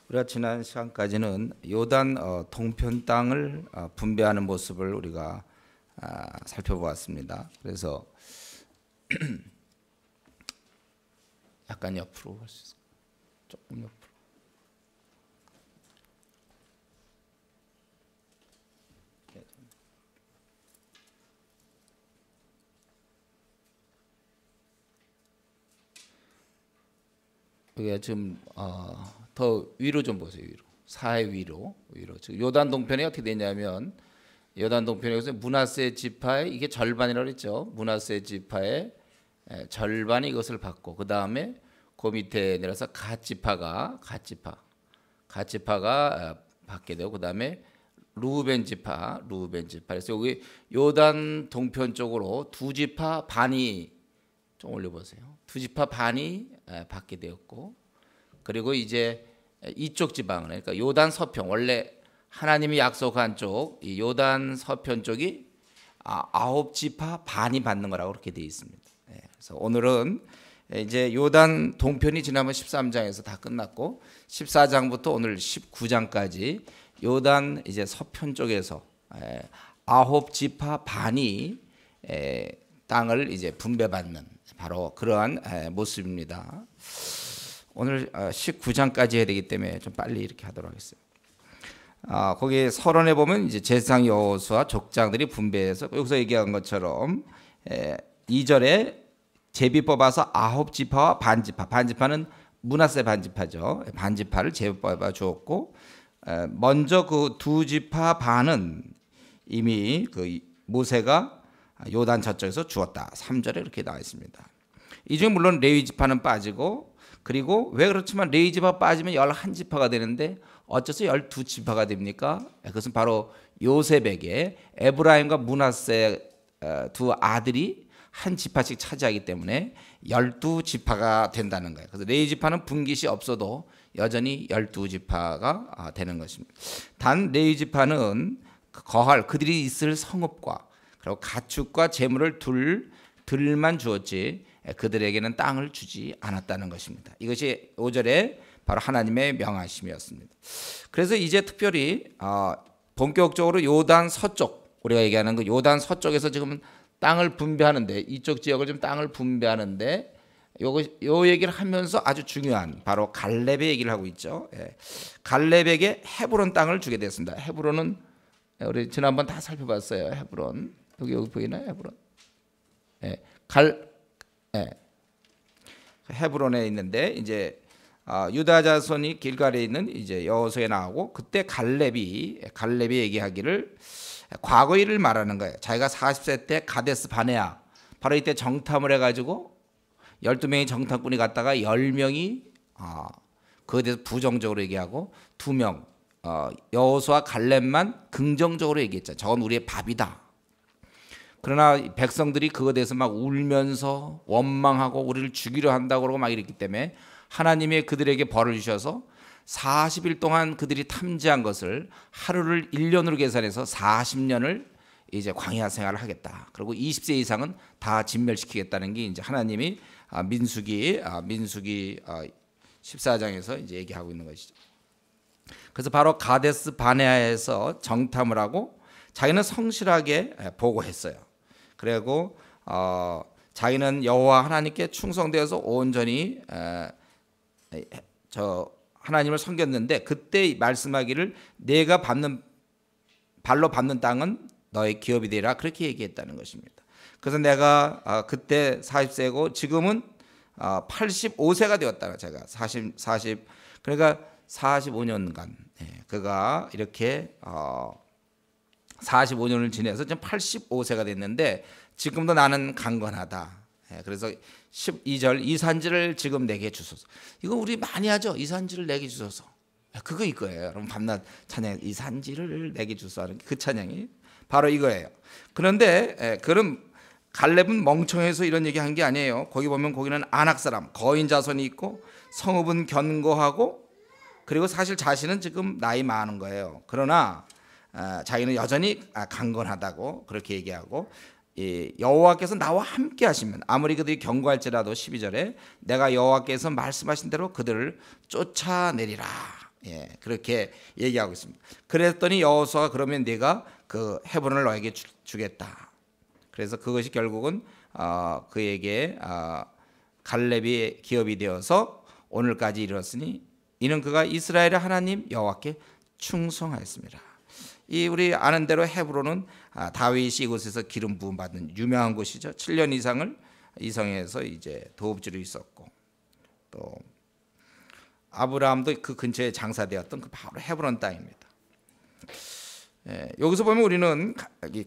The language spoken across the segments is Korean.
우리가 지난 시간까지는 요단 동편 땅을 분배하는 모습을 우리가 살펴보았습니다. 그래서 약간 옆으로 할 수 있을까요? 조금 옆으로. 이게 지금 더 위로 좀 보세요. 위로. 사해 위로. 지금 요단 동편이 어떻게 되냐면 요단 동편에서 므낫세 지파의 이게 절반이라고 그랬죠. 므낫세 지파의 절반이 이것을 받고 그 다음에 그 밑에 내려서 갓 지파가 받게 되고 그 다음에 루벤 지파. 그래서 여기 요단 동편 쪽으로 두 지파 반이 좀 올려보세요. 두 지파 반이 받게 되었고, 그리고 이제 이쪽 지방은 그러니까 요단 서편, 원래 하나님이 약속한 쪽, 이 요단 서편 쪽이 9지파 반이 받는 거라고 그렇게 되어 있습니다. 그래서 오늘은 이제 요단 동편이 지난번 13장에서 다 끝났고 14장부터 오늘 19장까지 요단 이제 서편 쪽에서 9지파 반이 땅을 이제 분배받는 바로 그러한 모습입니다. 오늘 19장까지 해야 되기 때문에 좀 빨리 이렇게 하도록 하겠습니다. 거기 서론에 보면 이제 제사장 여호수아 족장들이 분배해서 여기서 얘기한 것처럼 2절에 제비 뽑아서 9지파와 반지파는 므낫세 반지파죠. 반지파를 제비 뽑아 주었고, 먼저 그 두 지파 반은 이미 그 모세가 요단 저쪽에서 주었다. 3절에 이렇게 나와 있습니다. 이 중에 물론 레위 지파는 빠지고, 그리고 왜 그렇지만 레위 지파 빠지면 11지파가 되는데 어째서 12지파가 됩니까? 그것은 바로 요셉에게 에브라임과 므낫세 두 아들이 한 지파씩 차지하기 때문에 12지파가 된다는 거예요. 그래서 레위 지파는 분깃이 없어도 여전히 12지파가 되는 것입니다. 단 레위 지파는 거할 그들이 있을 성읍과 그리고 가축과 재물을 들만 주었지 그들에게는 땅을 주지 않았다는 것입니다. 이것이 5절에 바로 하나님의 명하심이었습니다. 그래서 이제 특별히 본격적으로 요단 서쪽, 우리가 얘기하는 그 요단 서쪽에서 지금 땅을 분배하는데, 이쪽 지역을 좀 땅을 분배하는데 요 얘기를 하면서 아주 중요한 바로 갈렙의 얘기를 하고 있죠. 갈렙에게 헤브론 땅을 주게 됐습니다. 헤브론은 우리 지난번 다 살펴봤어요. 헤브론 여기 보이나요? 헤브론. 헤브론에 있는데 이제 유다 자손이 길갈에 있는 이제 여호수아에 나오고, 그때 갈렙이 얘기하기를 과거 일을 말하는 거예요. 자기가 40세 때 가데스 바네아, 바로 이때 정탐을 해가지고 12명의 정탐꾼이 갔다가 10명이 그에 대해서 부정적으로 얘기하고 2명 여호수아 갈렙만 긍정적으로 얘기했죠. 저건 우리의 밥이다. 그러나 백성들이 그거에 대해서 막 울면서 원망하고 우리를 죽이려 한다고 그러고 막 이랬기 때문에 하나님이 그들에게 벌을 주셔서 40일 동안 그들이 탐지한 것을 하루를 1년으로 계산해서 40년을 이제 광야 생활을 하겠다. 그리고 20세 이상은 다 진멸시키겠다는 게 이제 하나님이 민수기 14장에서 이제 얘기하고 있는 것이죠. 그래서 바로 가데스 바네아에서 정탐을 하고 자기는 성실하게 보고했어요. 그리고 자기는 여호와 하나님께 충성되어서 온전히 하나님을 섬겼는데, 그때 말씀하기를 내가 발로 밟는 땅은 너의 기업이 되리라, 그렇게 얘기했다는 것입니다. 그래서 내가 그때 40세고 지금은 85세가 되었다. 제가 40 그러니까 45년간 그가 이렇게 45년을 지내서 지금 85세가 됐는데 지금도 나는 강건하다. 그래서 12절 이 산지를 지금 내게 주소서. 이거 우리 많이 하죠. 이 산지를 내게 주소서. 그거 이거예요. 여러분 밤낮 찬양, 이 산지를 내게 주소서 하는 그 찬양이 바로 이거예요. 그런데 그럼 갈렙은 멍청해서 이런 얘기한 게 아니에요. 거기 보면 거기는 아낙 사람, 거인 자손이 있고 성읍은 견고하고, 그리고 사실 자신은 지금 나이 많은 거예요. 그러나 자기는 여전히 강건하다고 그렇게 얘기하고, 여호와께서 나와 함께 하시면 아무리 그들이 견고할지라도 12절에 내가 여호와께서 말씀하신 대로 그들을 쫓아내리라. 예, 그렇게 얘기하고 있습니다. 그랬더니 여호수아가 그러면 내가 그 헤브론을 너에게 주겠다. 그래서 그것이 결국은 그에게 갈렙이 기업이 되어서 오늘까지 이르렀으니 이는 그가 이스라엘의 하나님 여호와께 충성하였습니다. 이 우리 아는 대로 헤브론은 다윗이 이곳에서 기름 부음 받은 유명한 곳이죠. 7년 이상을 이 성에서 이제 도읍지로 있었고, 또 아브라함도 그 근처에 장사되었던 그 바로 헤브론 땅입니다. 예, 여기서 보면 우리는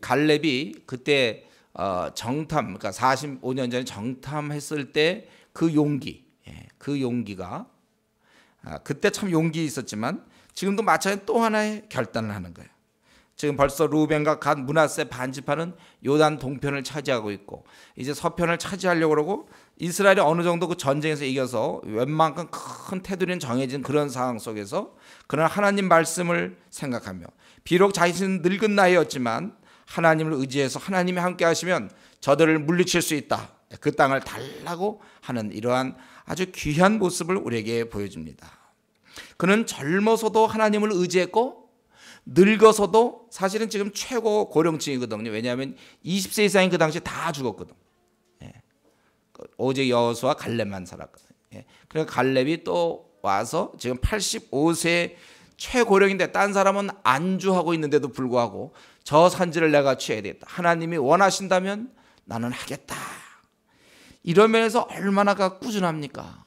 갈렙이 그때 정탐, 그러니까 45년 전에 정탐했을 때 그 용기, 그 용기가 그때 참 용기 있었지만 지금도 마찬가지로 또 하나의 결단을 하는 거예요. 지금 벌써 루벤과 갓, 므낫세 반지파는 요단 동편을 차지하고 있고 이제 서편을 차지하려고 그러고 이스라엘이 어느 정도 그 전쟁에서 이겨서 웬만큼 큰 테두리는 정해진 그런 상황 속에서 그러나 하나님 말씀을 생각하며 비록 자신은 늙은 나이였지만 하나님을 의지해서 하나님이 함께 하시면 저들을 물리칠 수 있다. 그 땅을 달라고 하는 이러한 아주 귀한 모습을 우리에게 보여줍니다. 그는 젊어서도 하나님을 의지했고 늙어서도 사실은 지금 최고 고령층이거든요. 왜냐하면 20세 이상이 그 당시에 다 죽었거든. 오직 여호수아 갈렙만 살았거든요. 그러니까 갈렙이 또 와서 지금 85세 최고령인데 딴 사람은 안주하고 있는데도 불구하고 저 산지를 내가 취해야 되겠다. 하나님이 원하신다면 나는 하겠다. 이런 면에서 얼마나 꾸준합니까?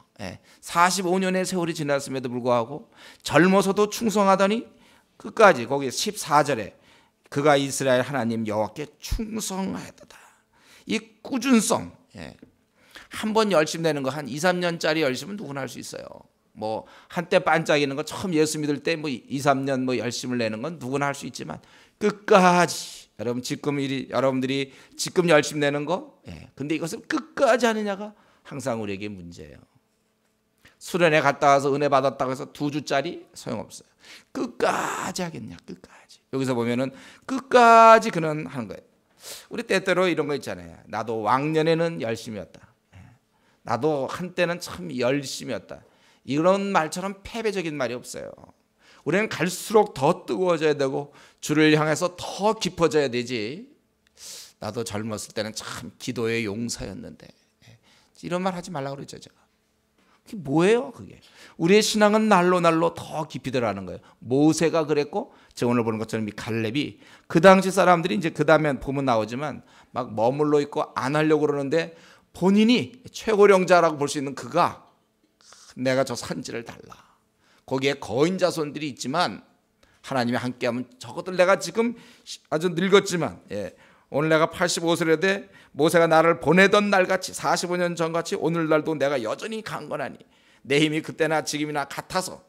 45년의 세월이 지났음에도 불구하고 젊어서도 충성하더니 끝까지 거기 14절에 그가 이스라엘 하나님 여호와께 충성하였다. 이 꾸준성, 한 번 열심 내는 거 한 2, 3년짜리 열심은 누구나 할 수 있어요. 뭐 한때 반짝이는 거 처음 예수 믿을 때 뭐 2, 3년 뭐 열심을 내는 건 누구나 할 수 있지만 끝까지 여러분들이 지금 열심 내는 거, 근데 이것을 끝까지 하느냐가 항상 우리에게 문제예요. 수련회 갔다 와서 은혜 받았다고 해서 2주짜리 소용없어요. 끝까지 하겠냐, 끝까지. 여기서 보면은 끝까지 그는 하는 거예요. 우리 때때로 이런 거 있잖아요. 나도 왕년에는 열심이었다. 나도 한때는 참 열심이었다. 이런 말처럼 패배적인 말이 없어요. 우리는 갈수록 더 뜨거워져야 되고 주를 향해서 더 깊어져야 되지. 나도 젊었을 때는 참 기도의 용사였는데, 이런 말 하지 말라고 그랬죠 제가. 그게 뭐예요 그게? 우리의 신앙은 날로 날로 더 깊이 들어가는 거예요. 모세가 그랬고 제가 오늘 보는 것처럼 이 갈렙이 그 당시 사람들이 이제 그 다음에 보면 나오지만 막 머물러 있고 안 하려고 그러는데 본인이 최고령자라고 볼 수 있는 그가 내가 저 산지를 달라. 거기에 거인 자손들이 있지만 하나님이 함께하면 저것들 내가 지금 아주 늙었지만 오늘 내가 85세라 돼 모세가 나를 보내던 날같이 45년 전같이 오늘날도 내가 여전히 강건하니 내 힘이 그때나 지금이나 같아서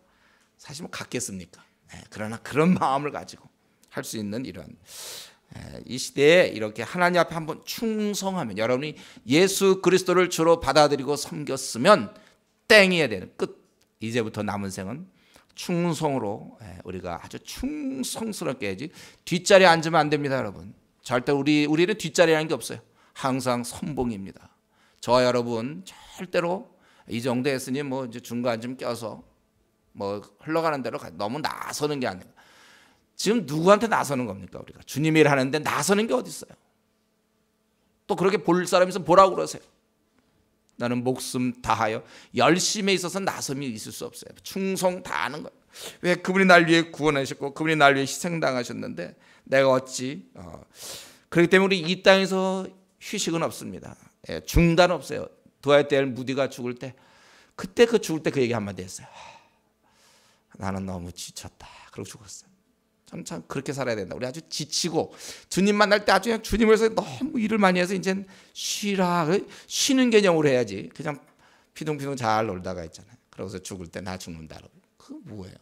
사실 뭐 같겠습니까? 그러나 그런 마음을 가지고 할 수 있는 이런 이 시대에 이렇게 하나님 앞에 한번 충성하면 여러분이 예수 그리스도를 주로 받아들이고 섬겼으면 땡이어야 되는 끝. 이제부터 남은 생은 충성으로 우리가 아주 충성스럽게 해야지. 뒷자리에 앉으면 안 됩니다 여러분. 절대 우리는 뒷자리라는 게 없어요. 항상 선봉입니다. 저와 여러분 절대로 이 정도 했으니 뭐 이제 중간 좀 껴서 뭐 흘러가는 대로 너무 나서는 게 아니라 지금 누구한테 나서는 겁니까 우리가? 주님의 일 하는데 나서는 게 어디 있어요? 또 그렇게 볼 사람 있으면 보라고 그러세요. 나는 목숨 다하여 열심에 있어서 나섬이 있을 수 없어요. 충성 다하는 거예요. 왜 그분이 날 위해 구원하셨고 그분이 날 위해 희생당하셨는데 내가 어찌 그렇기 때문에 우리 이 땅에서 휴식은 없습니다. 중단 없어요. 두아의 때 무디가 죽을 때 그때 그 죽을 때 그 얘기 한마디 했어요. 나는 너무 지쳤다. 그러고 죽었어요. 참 그렇게 살아야 된다. 우리 아주 지치고 주님 만날 때 아주 그냥 주님을 위해서 너무 일을 많이 해서 이제 쉬라. 쉬는 개념으로 해야지. 그냥 피둥피둥 잘 놀다가 있잖아요. 그러고서 죽을 때 나 죽는다. 그거 뭐예요?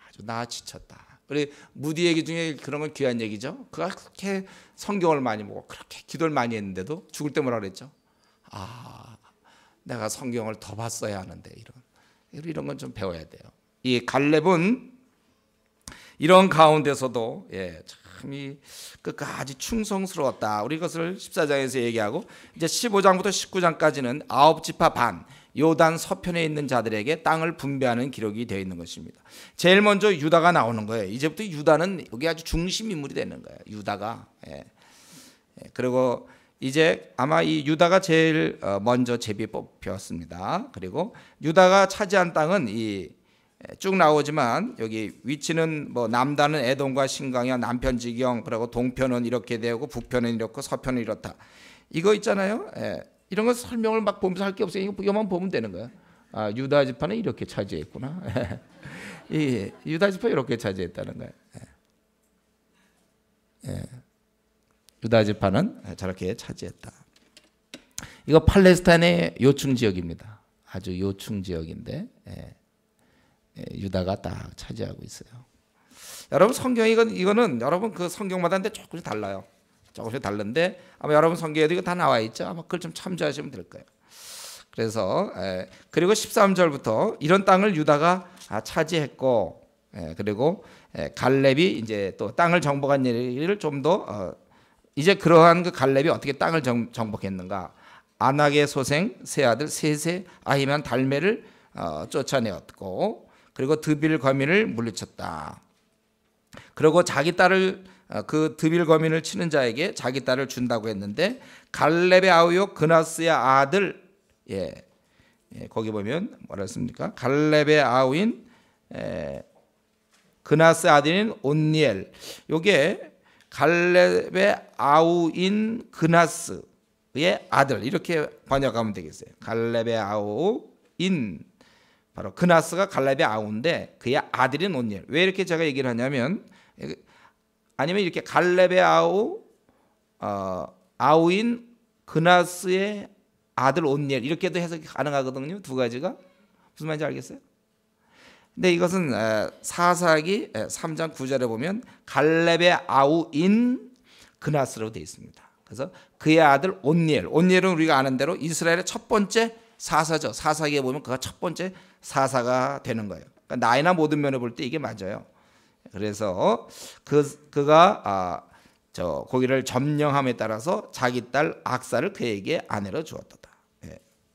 아주 나 지쳤다. 우리 무디 얘기 중에 그런 건 귀한 얘기죠. 그가 그렇게 성경을 많이 보고 그렇게 기도를 많이 했는데도 죽을 때 뭐라 그랬죠? 내가 성경을 더 봤어야 하는데 이런 건 좀 배워야 돼요. 이 갈렙은 이런 가운데서도 참 끝까지 충성스러웠다. 우리 그것을 14장에서 얘기하고 이제 15장부터 19장까지는 9지파 반 요단 서편에 있는 자들에게 땅을 분배하는 기록이 되어 있는 것입니다. 제일 먼저 유다가 나오는 거예요. 이제부터 유다는 여기 아주 중심 인물이 되는 거예요. 유다가. 그리고 이제 아마 이 유다가 제일 먼저 제비에 뽑혔습니다. 그리고 유다가 차지한 땅은 쭉 나오지만 여기 위치는 뭐 남단은 에돔과 신강야, 남편 지경, 그리고 동편은 이렇게 되고 북편은 이렇고 서편은 이렇다. 이거 있잖아요. 이런 거 설명을 막 보면서 할 게 없어요. 이거만 보면 되는 거야. 아, 유다 지파는 이렇게 차지했구나. 이 유다 지파 이렇게 차지했다는 거예요. 유다 지파는 저렇게 차지했다. 이거 팔레스타인의 요충 지역입니다. 아주 요충 지역인데 유다가 딱 차지하고 있어요. 여러분 성경 이거는 여러분 그 성경마다인데 조금씩 달라요. 조금씩 다른데 아마 여러분 성경에도 이거 다 나와 있죠. 아마 그걸 좀 참조하시면 될 거예요. 그래서 그리고 13절부터 이런 땅을 유다가 차지했고 그리고 갈렙이 이제 또 땅을 정복한 일을 좀 더 이제 그러한 그 갈렙이 어떻게 땅을 정복했는가? 아낙의 소생 세 아들 셋의 아히만 달메를 쫓아내었고 그리고 드빌 거민을 물리쳤다. 그리고 자기 딸을 그 드빌 거민을 치는 자에게 자기 딸을 준다고 했는데 갈렙의 아우요 그나스의 아들 거기 보면 뭐라 했습니까? 갈렙의 아우인 그나스 아들인 온니엘. 요게 갈렙의 아우인 그나스의 아들 이렇게 번역하면 되겠어요. 갈렙의 아우인 바로 그나스가 갈렙의 아우인데 그의 아들인 온니엘. 왜 이렇게 제가 얘기를 하냐면 아니면 이렇게 갈렙의 아우인 그나스의 아들 온니엘 이렇게도 해석이 가능하거든요. 두 가지가 무슨 말인지 알겠어요? 근데 이것은 사사기 3장 9절에 보면 갈렙의 아우인 그나스라고 되어 있습니다. 그래서 그의 아들 온니엘. 온니엘은 우리가 아는 대로 이스라엘의 첫 번째 사사죠. 사사기에 보면 그가 첫 번째 사사가 되는 거예요. 그러니까 나이나 모든 면을 볼 때 이게 맞아요. 그래서 그가 거기를 점령함에 따라서 자기 딸 악사를 그에게 아내로 주었다.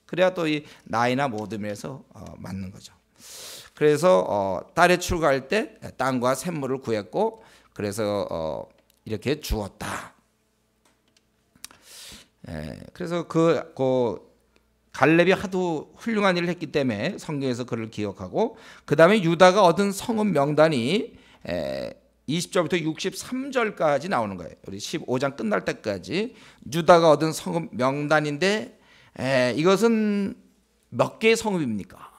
그래야 또 이 나이나 모든 면에서 맞는 거죠. 그래서 딸이 출가할 때 땅과 샘물을 구했고 그래서 이렇게 주었다. 그래서 그 갈렙이 하도 훌륭한 일을 했기 때문에 성경에서 그를 기억하고 그 다음에 유다가 얻은 성읍 명단이 20절부터 63절까지 나오는 거예요. 우리 15장 끝날 때까지 유다가 얻은 성읍 명단인데 이것은 몇 개의 성읍입니까?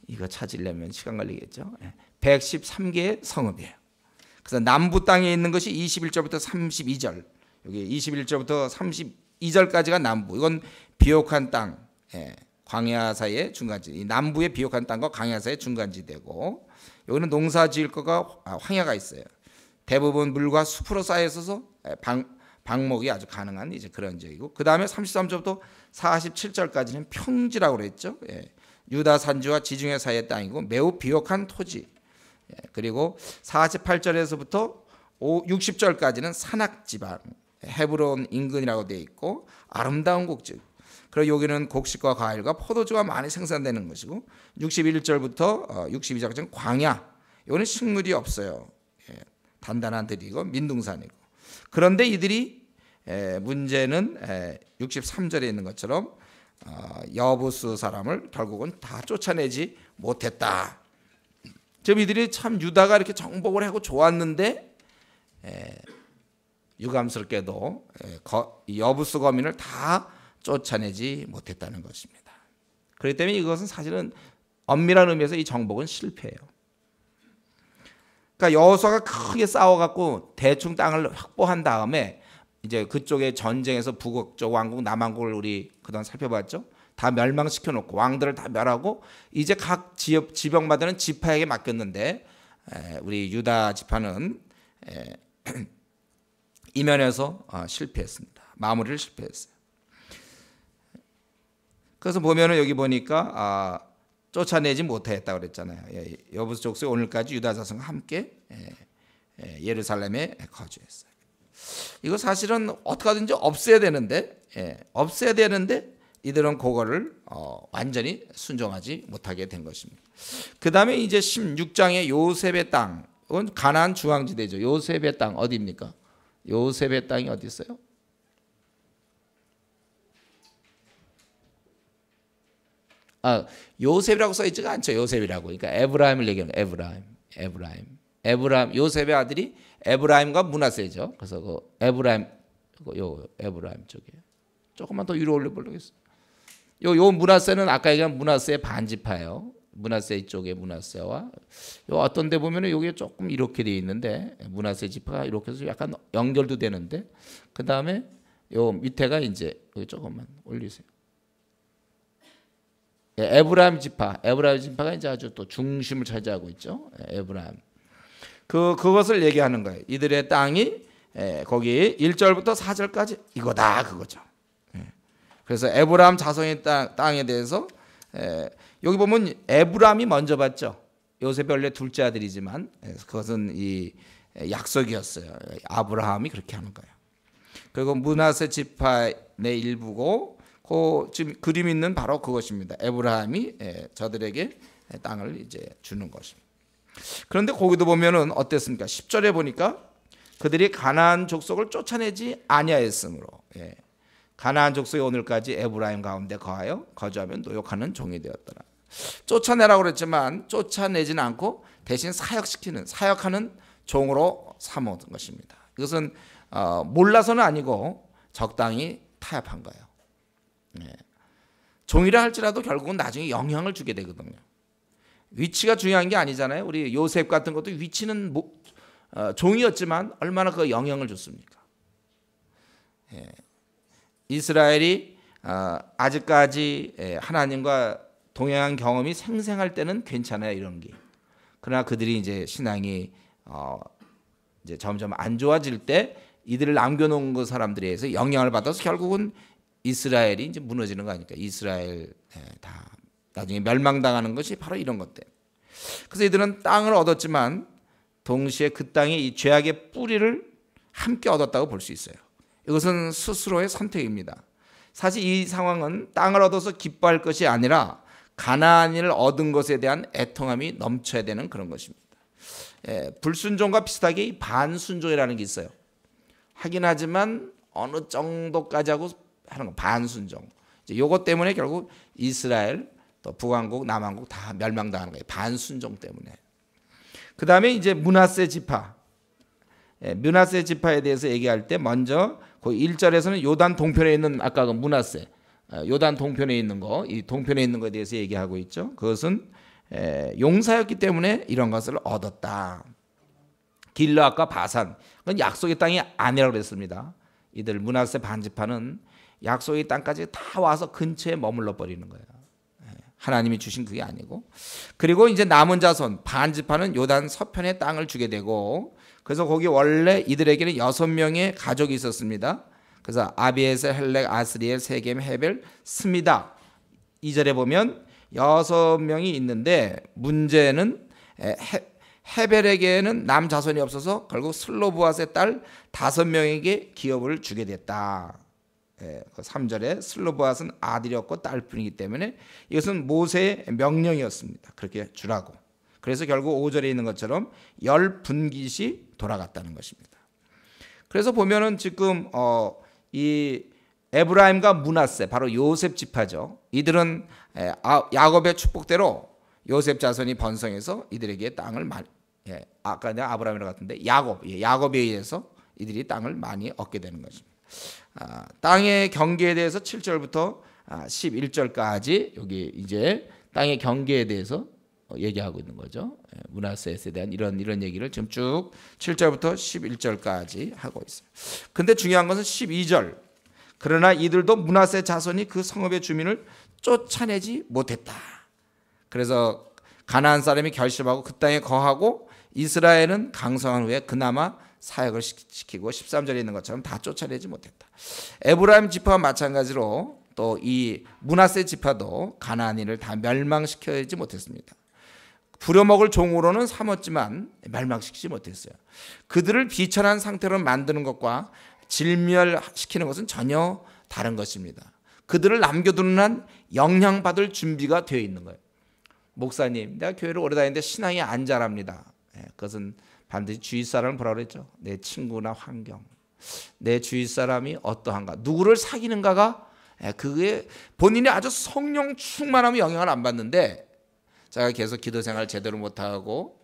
이거 찾으려면 시간 걸리겠죠. 113개의 성읍이에요. 그래서 남부 땅에 있는 것이 21절부터 32절 여기 21절부터 32절까지가 남부. 이건 비옥한 땅, 광야 사이의 중간지. 이 남부의 비옥한 땅과 광야 사이의 중간지대고 여기는 농사 지을 거가 황야가 있어요. 대부분 물과 숲으로 쌓여 있어서 방목이 아주 가능한 이제 그런 지역이고 그 다음에 33절부터 47절까지는 평지라고 그랬죠. 유다 산지와 지중해 사이의 땅이고 매우 비옥한 토지. 그리고 48절에서부터 60절까지는 산악지방 헤브론 인근이라고 되어 있고 아름다운 곡지. 그리고 여기는 곡식과 과일과 포도주가 많이 생산되는 것이고 61절부터 62절까지는 광야. 여기는 식물이 없어요. 단단한 들이고 민둥산이고. 그런데 이들이 문제는 63절에 있는 것처럼 여부스 사람을 결국은 다 쫓아내지 못했다. 지금 이들이 참 유다가 이렇게 정복을 하고 좋았는데 유감스럽게도 여부스 거민을 다 쫓아내지 못했다는 것입니다. 그렇기 때문에 이것은 사실은 엄밀한 의미에서 이 정복은 실패예요. 그러니까 여호수아가 크게 싸워갖고 대충 땅을 확보한 다음에 이제 그쪽에 전쟁에서 북쪽 왕국 남왕국을 우리 그동안 살펴봤죠. 다 멸망시켜 놓고 왕들을 다 멸하고 이제 각 지역마다는 지파에게 맡겼는데 우리 유다 지파는 이면에서 실패했습니다. 마무리를 실패했어요. 그래서 보면은 여기 보니까 쫓아내지 못했다고 그랬잖아요. 여부스 족속이 오늘까지 유다 자손과 함께 예루살렘에 거주했어요. 이거 사실은 어떻게 하든지 없애야 되는데 이들은 그거를 완전히 순종하지 못하게 된 것입니다. 그 다음에 이제 16장의 요셉의 땅, 이건 가나안 중앙지대죠. 요셉의 땅 어디입니까? 요셉의 땅이 어디 있어요? 요셉이라고 써있지가 않죠. 요셉이라고. 그러니까 에브라임을 얘기하는 거예요. 에브라임. 요셉의 아들이 에브라임과 므낫세죠. 그래서 그 에브라임, 에브라임 쪽이에요. 조금만 더 위로 올려보려겠어요. 요 므낫세는 아까 얘기한 므낫세의 반지파예요. 므낫세 쪽의 므낫세와 요 어떤 데 보면은 요게 조금 이렇게 돼 있는데 므낫세 지파가 이렇게 해서 약간 연결도 되는데 그 다음에 요 밑에가 이제 여기 조금만 올리세요. 에브라임 지파가 이제 아주 또 중심을 차지하고 있죠. 에브라임. 그것을 얘기하는 거예요. 이들의 땅이 거기 1절부터 4절까지 이거다 그거죠. 그래서 에브라임 자손의 땅에 대해서 여기 보면 에브라임이 먼저 받죠. 요셉이 원래 둘째 아들이지만 그것은 이 약속이었어요. 아브라함이 그렇게 하는 거예요. 그리고 므낫세 지파의 일부고 지금 그림 있는 바로 그것입니다. 에브라임이 저들에게 땅을 이제 주는 것입니다. 그런데 거기도 보면은 어땠습니까? 10절에 보니까 그들이 가나안 족속을 쫓아내지 아니하였으므로 가나안 족속이 오늘까지 에브라임 가운데 거하여 거주하며 노역하는 종이 되었더라. 쫓아내라고 그랬지만 쫓아내지는 않고 대신 사역하는 종으로 삼은 것입니다. 이것은 몰라서는 아니고 적당히 타협한 거예요. 종이라 할지라도 결국은 나중에 영향을 주게 되거든요. 위치가 중요한 게 아니잖아요. 우리 요셉 같은 것도 위치는 종이었지만 얼마나 그 영향을 줬습니까? 이스라엘이 아직까지 하나님과 동행한 경험이 생생할 때는 괜찮아요, 이런 게. 그러나 그들이 이제 신앙이 이제 점점 안 좋아질 때 이들을 남겨놓은 그 사람들에 의해서 영향을 받아서 결국은 이스라엘이 이제 무너지는 거 아닙니까? 이스라엘 다 나중에 멸망당하는 것이 바로 이런 것들. 그래서 이들은 땅을 얻었지만 동시에 그 땅이 이 죄악의 뿌리를 함께 얻었다고 볼 수 있어요. 이것은 스스로의 선택입니다. 사실 이 상황은 땅을 얻어서 기뻐할 것이 아니라 가나안을 얻은 것에 대한 애통함이 넘쳐야 되는 그런 것입니다. 불순종과 비슷하게 이 반순종이라는 게 있어요. 하긴 하지만 어느 정도까지 하고 하는 거 반순종. 이것 때문에 결국 이스라엘 또 북왕국 남왕국 다 멸망당하는 거예요. 반순종 때문에. 그 다음에 이제 므낫세 지파. 므낫세 지파에 대해서 얘기할 때 먼저 그 1절에서는 요단 동편에 있는 아까 그 므낫세 요단 동편에 있는 거, 이 동편에 있는 것에 대해서 얘기하고 있죠. 그것은 용사였기 때문에 이런 것을 얻었다. 길르앗과 바산, 그건 약속의 땅이 아니라고 그랬습니다. 이들 므낫세 반지파는 약속의 땅까지 다 와서 근처에 머물러 버리는 거예요. 하나님이 주신 그게 아니고. 그리고 이제 남은 자손 반지파는 요단 서편의 땅을 주게 되고, 그래서 거기 원래 이들에게는 6명의 가족이 있었습니다. 그래서 아비에셀, 헬렉, 아스리엘, 세겜, 헤벨, 스미다. 2절에 보면 6명이 있는데 문제는 헤벨에게는 남 자손이 없어서 결국 슬로브앗의 딸 5명에게 기업을 주게 됐다. 3절에 슬로브앗은 아들이 없고 딸뿐이기 때문에 이것은 모세의 명령이었습니다. 그렇게 주라고. 그래서 결국 5절에 있는 것처럼 10분깃이 돌아갔다는 것입니다. 그래서 보면은 지금 이 에브라임과 므낫세, 바로 요셉 지파죠. 이들은 야곱의 축복대로 요셉 자손이 번성해서 이들에게 땅을 아까 내가 아브라함이라고 같은데 야곱에 의해서 이들이 땅을 많이 얻게 되는 것입니다. 땅의 경계에 대해서 7절부터 11절까지 여기 이제 땅의 경계에 대해서 얘기하고 있는 거죠. 므낫세에 대한 이런 얘기를 지금 쭉 7절부터 11절까지 하고 있어요. 근데 중요한 것은 12절. 그러나 이들도 므낫세 자손이 그 성읍의 주민을 쫓아내지 못했다. 그래서 가나안 사람이 결심하고 그 땅에 거하고 이스라엘은 강성한 후에 그나마 사역을 시키고 13절에 있는 것처럼 다 쫓아내지 못했다. 에브라임 지파와 마찬가지로 또 이 므낫세 지파도 가나안인을 다 멸망시키지 못했습니다. 부려먹을 종으로는 삼았지만 멸망시키지 못했어요. 그들을 비천한 상태로 만드는 것과 진멸시키는 것은 전혀 다른 것입니다. 그들을 남겨두는 한 영향받을 준비가 되어 있는 거예요. 목사님, 내가 교회를 오래 다니는데 신앙이 안 자랍니다. 그것은 반드시 주위 사람을 보라고 그랬죠. 내 친구나 환경, 내 주위 사람이 어떠한가, 누구를 사귀는가가 그게 본인이 아주 성령 충만하면 영향을 안 받는데, 제가 계속 기도 생활 제대로 못하고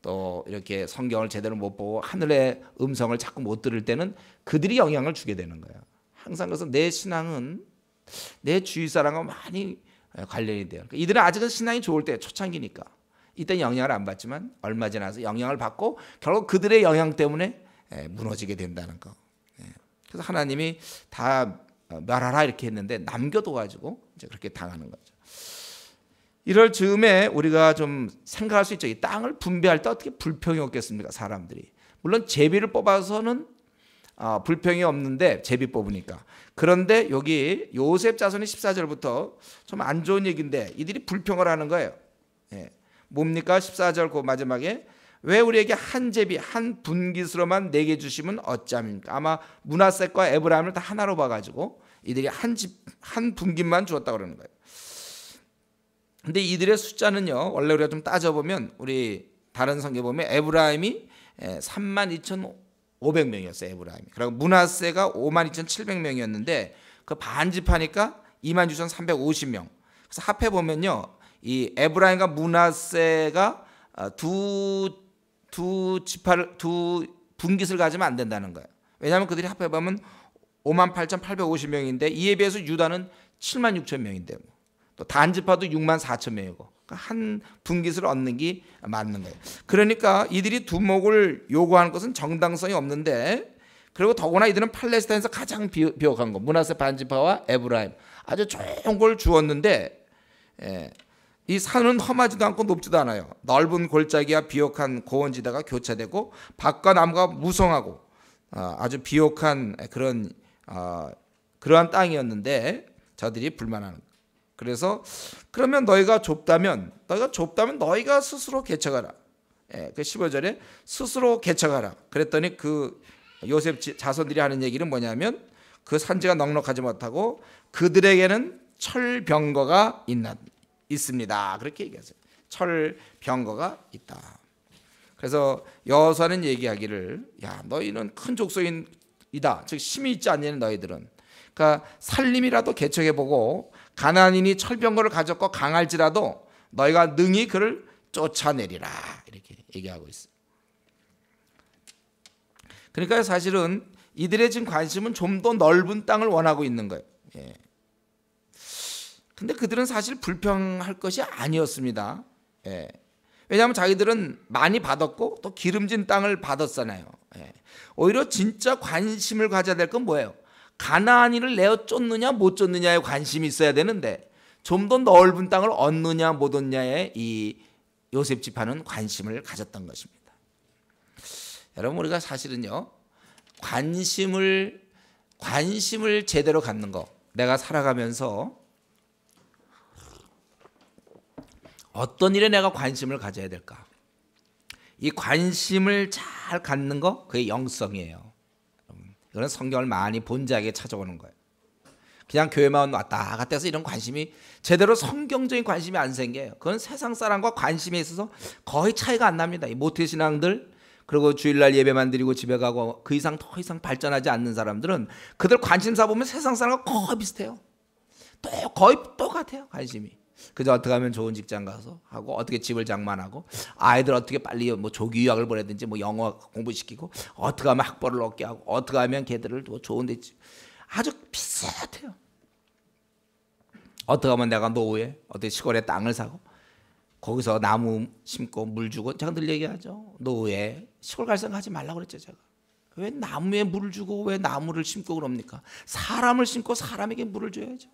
또 이렇게 성경을 제대로 못 보고 하늘의 음성을 자꾸 못 들을 때는 그들이 영향을 주게 되는 거예요. 항상 그래서 내 신앙은 내 주위 사람과 많이 관련이 돼요. 그러니까 이들은 아직은 신앙이 좋을 때, 초창기니까 이때 영향을 안 받지만 얼마 지나서 영향을 받고 결국 그들의 영향 때문에 무너지게 된다는 거. 그래서 하나님이 다 멸하라 이렇게 했는데 남겨둬가지고 이제 그렇게 당하는 거죠. 이럴 즈음에 우리가 좀 생각할 수 있죠. 이 땅을 분배할 때 어떻게 불평이 없겠습니까? 사람들이 물론 제비를 뽑아서는 불평이 없는데, 제비 뽑으니까. 그런데 여기 요셉 자손이 14절부터 좀 안 좋은 얘기인데 이들이 불평을 하는 거예요. 뭡니까? 14절 그 마지막에 왜 우리에게 한 제비 한 분깃으로만 내게 주시면 어찌합니까? 아마 므낫셋과 에브라임을 다 하나로 봐가지고 이들이 한 분깃만 주었다고 그러는 거예요. 근데 이들의 숫자는요, 원래 우리가 좀 따져보면 우리 다른 성경 보면 에브라임이 32,500명이었어요. 에브라임이. 그리고 므낫세가 52,700명이었는데 그 반집하니까 26,350명. 그래서 합해 보면요, 이 에브라임과 므낫세가 두 분깃을 가지면 안 된다는 거예요. 왜냐하면 그들이 합해 보면 58,850명인데 이에 비해서 유다는 76,000명인데 또 단지파도 64,000명이고 그러니까 한 분깃을 얻는 게 맞는 거예요. 그러니까 이들이 두목을 요구하는 것은 정당성이 없는데, 그리고 더구나 이들은 팔레스타인에서 가장 비옥한 거, 므낫세 반지파와 에브라임 아주 좋은 걸 주었는데, 이 산은 험하지도 않고 높지도 않아요. 넓은 골짜기와 비옥한 고원지대가 교차되고 밭과 나무가 무성하고 아주 비옥한 그러한 땅이었는데 저들이 불만하는 거예요. 그래서 그러면 너희가 좁다면 너희가 스스로 개척하라. 그 15절에 스스로 개척하라. 그랬더니 그 요셉 자손들이 하는 얘기는 뭐냐면 그 산지가 넉넉하지 못하고 그들에게는 철병거가 있습니다. 그렇게 얘기하세요. 철병거가 있다. 그래서 여호수아는 얘기하기를, 야, 너희는 큰 족속이다. 즉 힘이 있지 않냐는 너희들은. 그러니까 살림이라도 개척해보고 가나안인이 철병거를 가졌고 강할지라도 너희가 능히 그를 쫓아내리라. 이렇게 얘기하고 있어요. 그러니까 사실은 이들의 지금 관심은 좀 더 넓은 땅을 원하고 있는 거예요. 근데 그들은 사실 불평할 것이 아니었습니다. 왜냐하면 자기들은 많이 받았고 또 기름진 땅을 받았잖아요. 오히려 진짜 관심을 가져야 될 건 뭐예요? 가나안인을 내어 쫓느냐 못 쫓느냐에 관심이 있어야 되는데 좀 더 넓은 땅을 얻느냐 못 얻느냐에 이 요셉 지파는 관심을 가졌던 것입니다. 여러분, 우리가 사실은요, 관심을 제대로 갖는 거, 내가 살아가면서 어떤 일에 내가 관심을 가져야 될까? 이 관심을 잘 갖는 거, 그게 영성이에요. 이거는 성경을 많이 본자에게 찾아오는 거예요. 그냥 교회만 왔다 갔다 해서 이런 관심이 제대로 성경적인 관심이 안 생겨요. 그건 세상 사람과 관심에 있어서 거의 차이가 안 납니다. 이 모태신앙들, 그리고 주일날 예배만 드리고 집에 가고 그 이상 더 이상 발전하지 않는 사람들은 그들 관심사 보면 세상 사람과 거의 비슷해요. 거의 똑같아요. 관심이. 그저 어떻게 하면 좋은 직장 가서 하고, 어떻게 집을 장만하고, 아이들 어떻게 빨리 뭐 조기 유학을 보내든지 뭐 영어 공부시키고, 어떻게 하면 학벌을 얻게 하고, 어떻게 하면 걔들을 뭐 좋은 데, 아주 비슷해요. 어떻게 하면 내가 노후에 어떻게 시골에 땅을 사고 거기서 나무 심고 물 주고, 제가 늘 얘기하죠. 노후에 시골 갈 생각 하지 말라고 그랬죠. 제가 왜 나무에 물을 주고 왜 나무를 심고 그럽니까? 사람을 심고 사람에게 물을 줘야죠.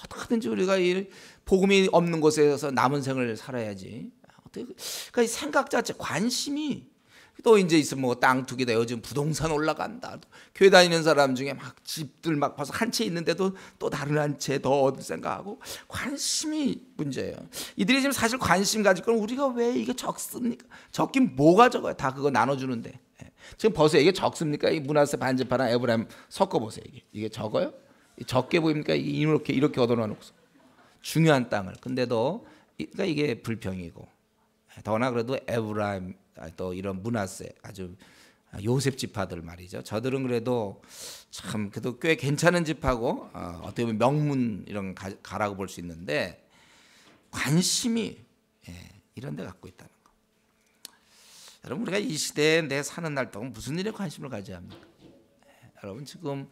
어떻게든지 우리가 이 복음이 없는 곳에서 남은 생을 살아야지. 그러니까 생각 자체, 관심이 또 이제 있으면 뭐 땅 투기다, 요즘 부동산 올라간다. 교회 다니는 사람 중에 막 집들 막 벌써 한 채 있는데도 또 다른 한 채 더 얻을 생각하고, 관심이 문제예요. 이들이 지금 사실 관심 가질 건 우리가 왜 이게 적습니까? 적긴 뭐가 적어요? 다 그거 나눠주는데. 지금 벌써 이게 적습니까? 이 므낫세 반지파랑 에브라임 섞어보세요. 이게 적어요? 적게 보입니까? 이렇게 얻어놓고 중요한 땅을. 근데도 그러니까 이게 불평이고, 더나 그래도 에브라임 또 이런 므낫세 아주 요셉 지파들 말이죠. 저들은 그래도 참 그래도 꽤 괜찮은 지파고 어떻게 보면 명문 이런 가라고 볼 수 있는데 관심이 이런 데 갖고 있다는 거. 여러분 우리가 이 시대에 내 사는 날 동안 무슨 일에 관심을 가져야 합니까? 여러분 지금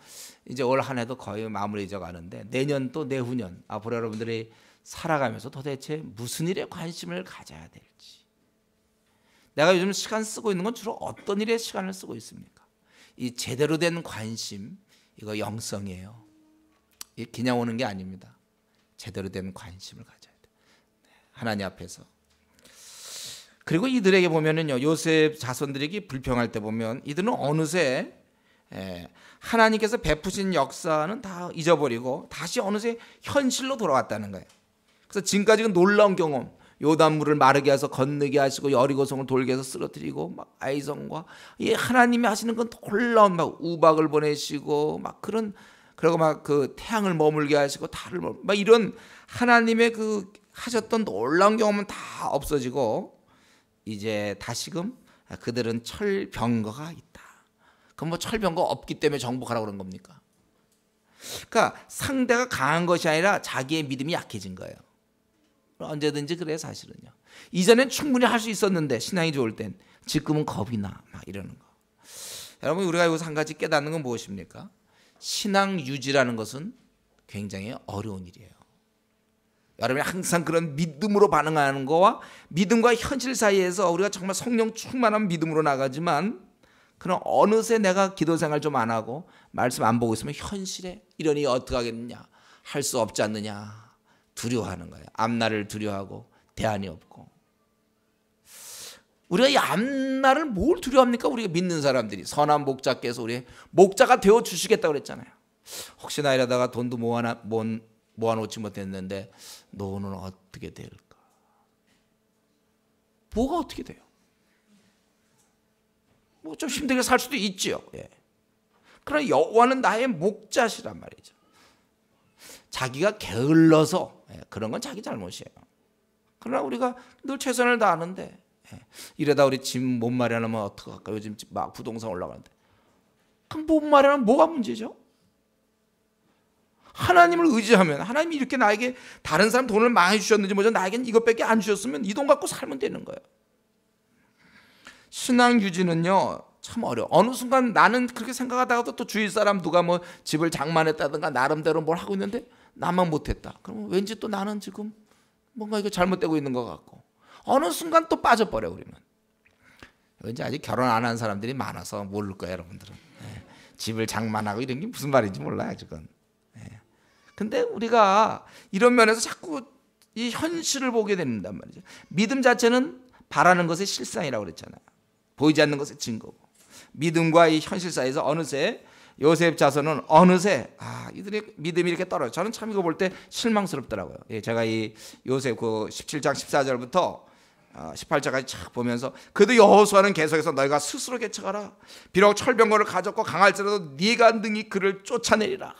이제 올 한 해도 거의 마무리져 가는데 내년 또 내후년 앞으로 여러분들이 살아가면서 도대체 무슨 일에 관심을 가져야 될지. 내가 요즘 시간 쓰고 있는 건 주로 어떤 일에 시간을 쓰고 있습니까? 이 제대로 된 관심, 이거 영성이에요. 이 그냥 오는 게 아닙니다. 제대로 된 관심을 가져야 돼. 하나님 앞에서. 그리고 이들에게 보면은요, 요셉 자손들에게 불평할 때 보면 이들은 어느새 하나님께서 베푸신 역사는 다 잊어버리고 다시 어느새 현실로 돌아왔다는 거예요. 그래서 지금까지 놀라운 경험, 요단물을 마르게 해서 건너게 하시고 여리고성을 돌게 해서 쓰러뜨리고 막 아이성과 하나님이 하시는 건 놀라운 막 우박을 보내시고 막 그리고 막 그 태양을 머물게 하시고 달을 막 이런 하나님의 그 하셨던 놀라운 경험은 다 없어지고 이제 다시금 그들은 철병거가 있다. 그럼 뭐 철병거 없기 때문에 정복하라고 그런 겁니까? 그러니까 상대가 강한 것이 아니라 자기의 믿음이 약해진 거예요. 언제든지 그래 사실은요. 이전엔 충분히 할 수 있었는데 신앙이 좋을 땐 지금은 겁이 나 막 이러는 거. 여러분 우리가 여기서 한 가지 깨닫는 건 무엇입니까? 신앙 유지라는 것은 굉장히 어려운 일이에요. 여러분이 항상 그런 믿음으로 반응하는 거와 믿음과 현실 사이에서 우리가 정말 성령 충만한 믿음으로 나가지만 그럼 어느새 내가 기도 생활 좀 안 하고 말씀 안 보고 있으면 현실에 이러니 어떻게 하겠느냐, 할 수 없지 않느냐 두려워하는 거예요. 앞날을 두려워하고 대안이 없고. 우리가 이 앞날을 뭘 두려워합니까? 우리가 믿는 사람들이 선한 목자께서 우리 목자가 되어 주시겠다고 그랬잖아요. 혹시나 이러다가 돈도 모아놓지 못했는데 노후는 어떻게 될까? 뭐가 어떻게 돼요? 뭐 좀 힘들게 살 수도 있지요. 그러나 여호와는 나의 목자시란 말이죠. 자기가 게을러서 그런 건 자기 잘못이에요. 그러나 우리가 늘 최선을 다하는데 이러다 우리 집 못 마련하면 어떡할까? 요즘 막 부동산 올라가는데 그럼 못 마련하면 뭐가 문제죠? 하나님을 의지하면 하나님이 이렇게 나에게 다른 사람 돈을 많이 주셨는지 뭐죠? 나에겐 이것밖에 안 주셨으면 이 돈 갖고 살면 되는 거예요. 신앙 유지는요 참 어려워. 어느 순간 나는 그렇게 생각하다가도 또 주위 사람 누가 뭐 집을 장만했다든가 나름대로 뭘 하고 있는데 나만 못했다. 그러면 왠지 또 나는 지금 뭔가 이거 잘못되고 있는 것 같고 어느 순간 또 빠져버려 우리는. 왠지 아직 결혼 안 한 사람들이 많아서 모를 거예요 여러분들은. 집을 장만하고 이런 게 무슨 말인지 몰라요 지금. 근데 우리가 이런 면에서 자꾸 이 현실을 보게 된단 말이죠. 믿음 자체는 바라는 것의 실상이라고 그랬잖아요. 보이지 않는 것의 증거고. 믿음과 이 현실 사이에서 어느새 요셉 자손은 어느새 이들의 믿음이 이렇게 떨어져. 저는 참 이거 볼 때 실망스럽더라고요. 제가 이 요셉 그 17장 14절부터 18절까지 쫙 보면서 그래도 여호수아는 계속해서 너희가 스스로 개척하라. 비록 철병거를 가졌고 강할지라도 네가 능히 그를 쫓아내리라.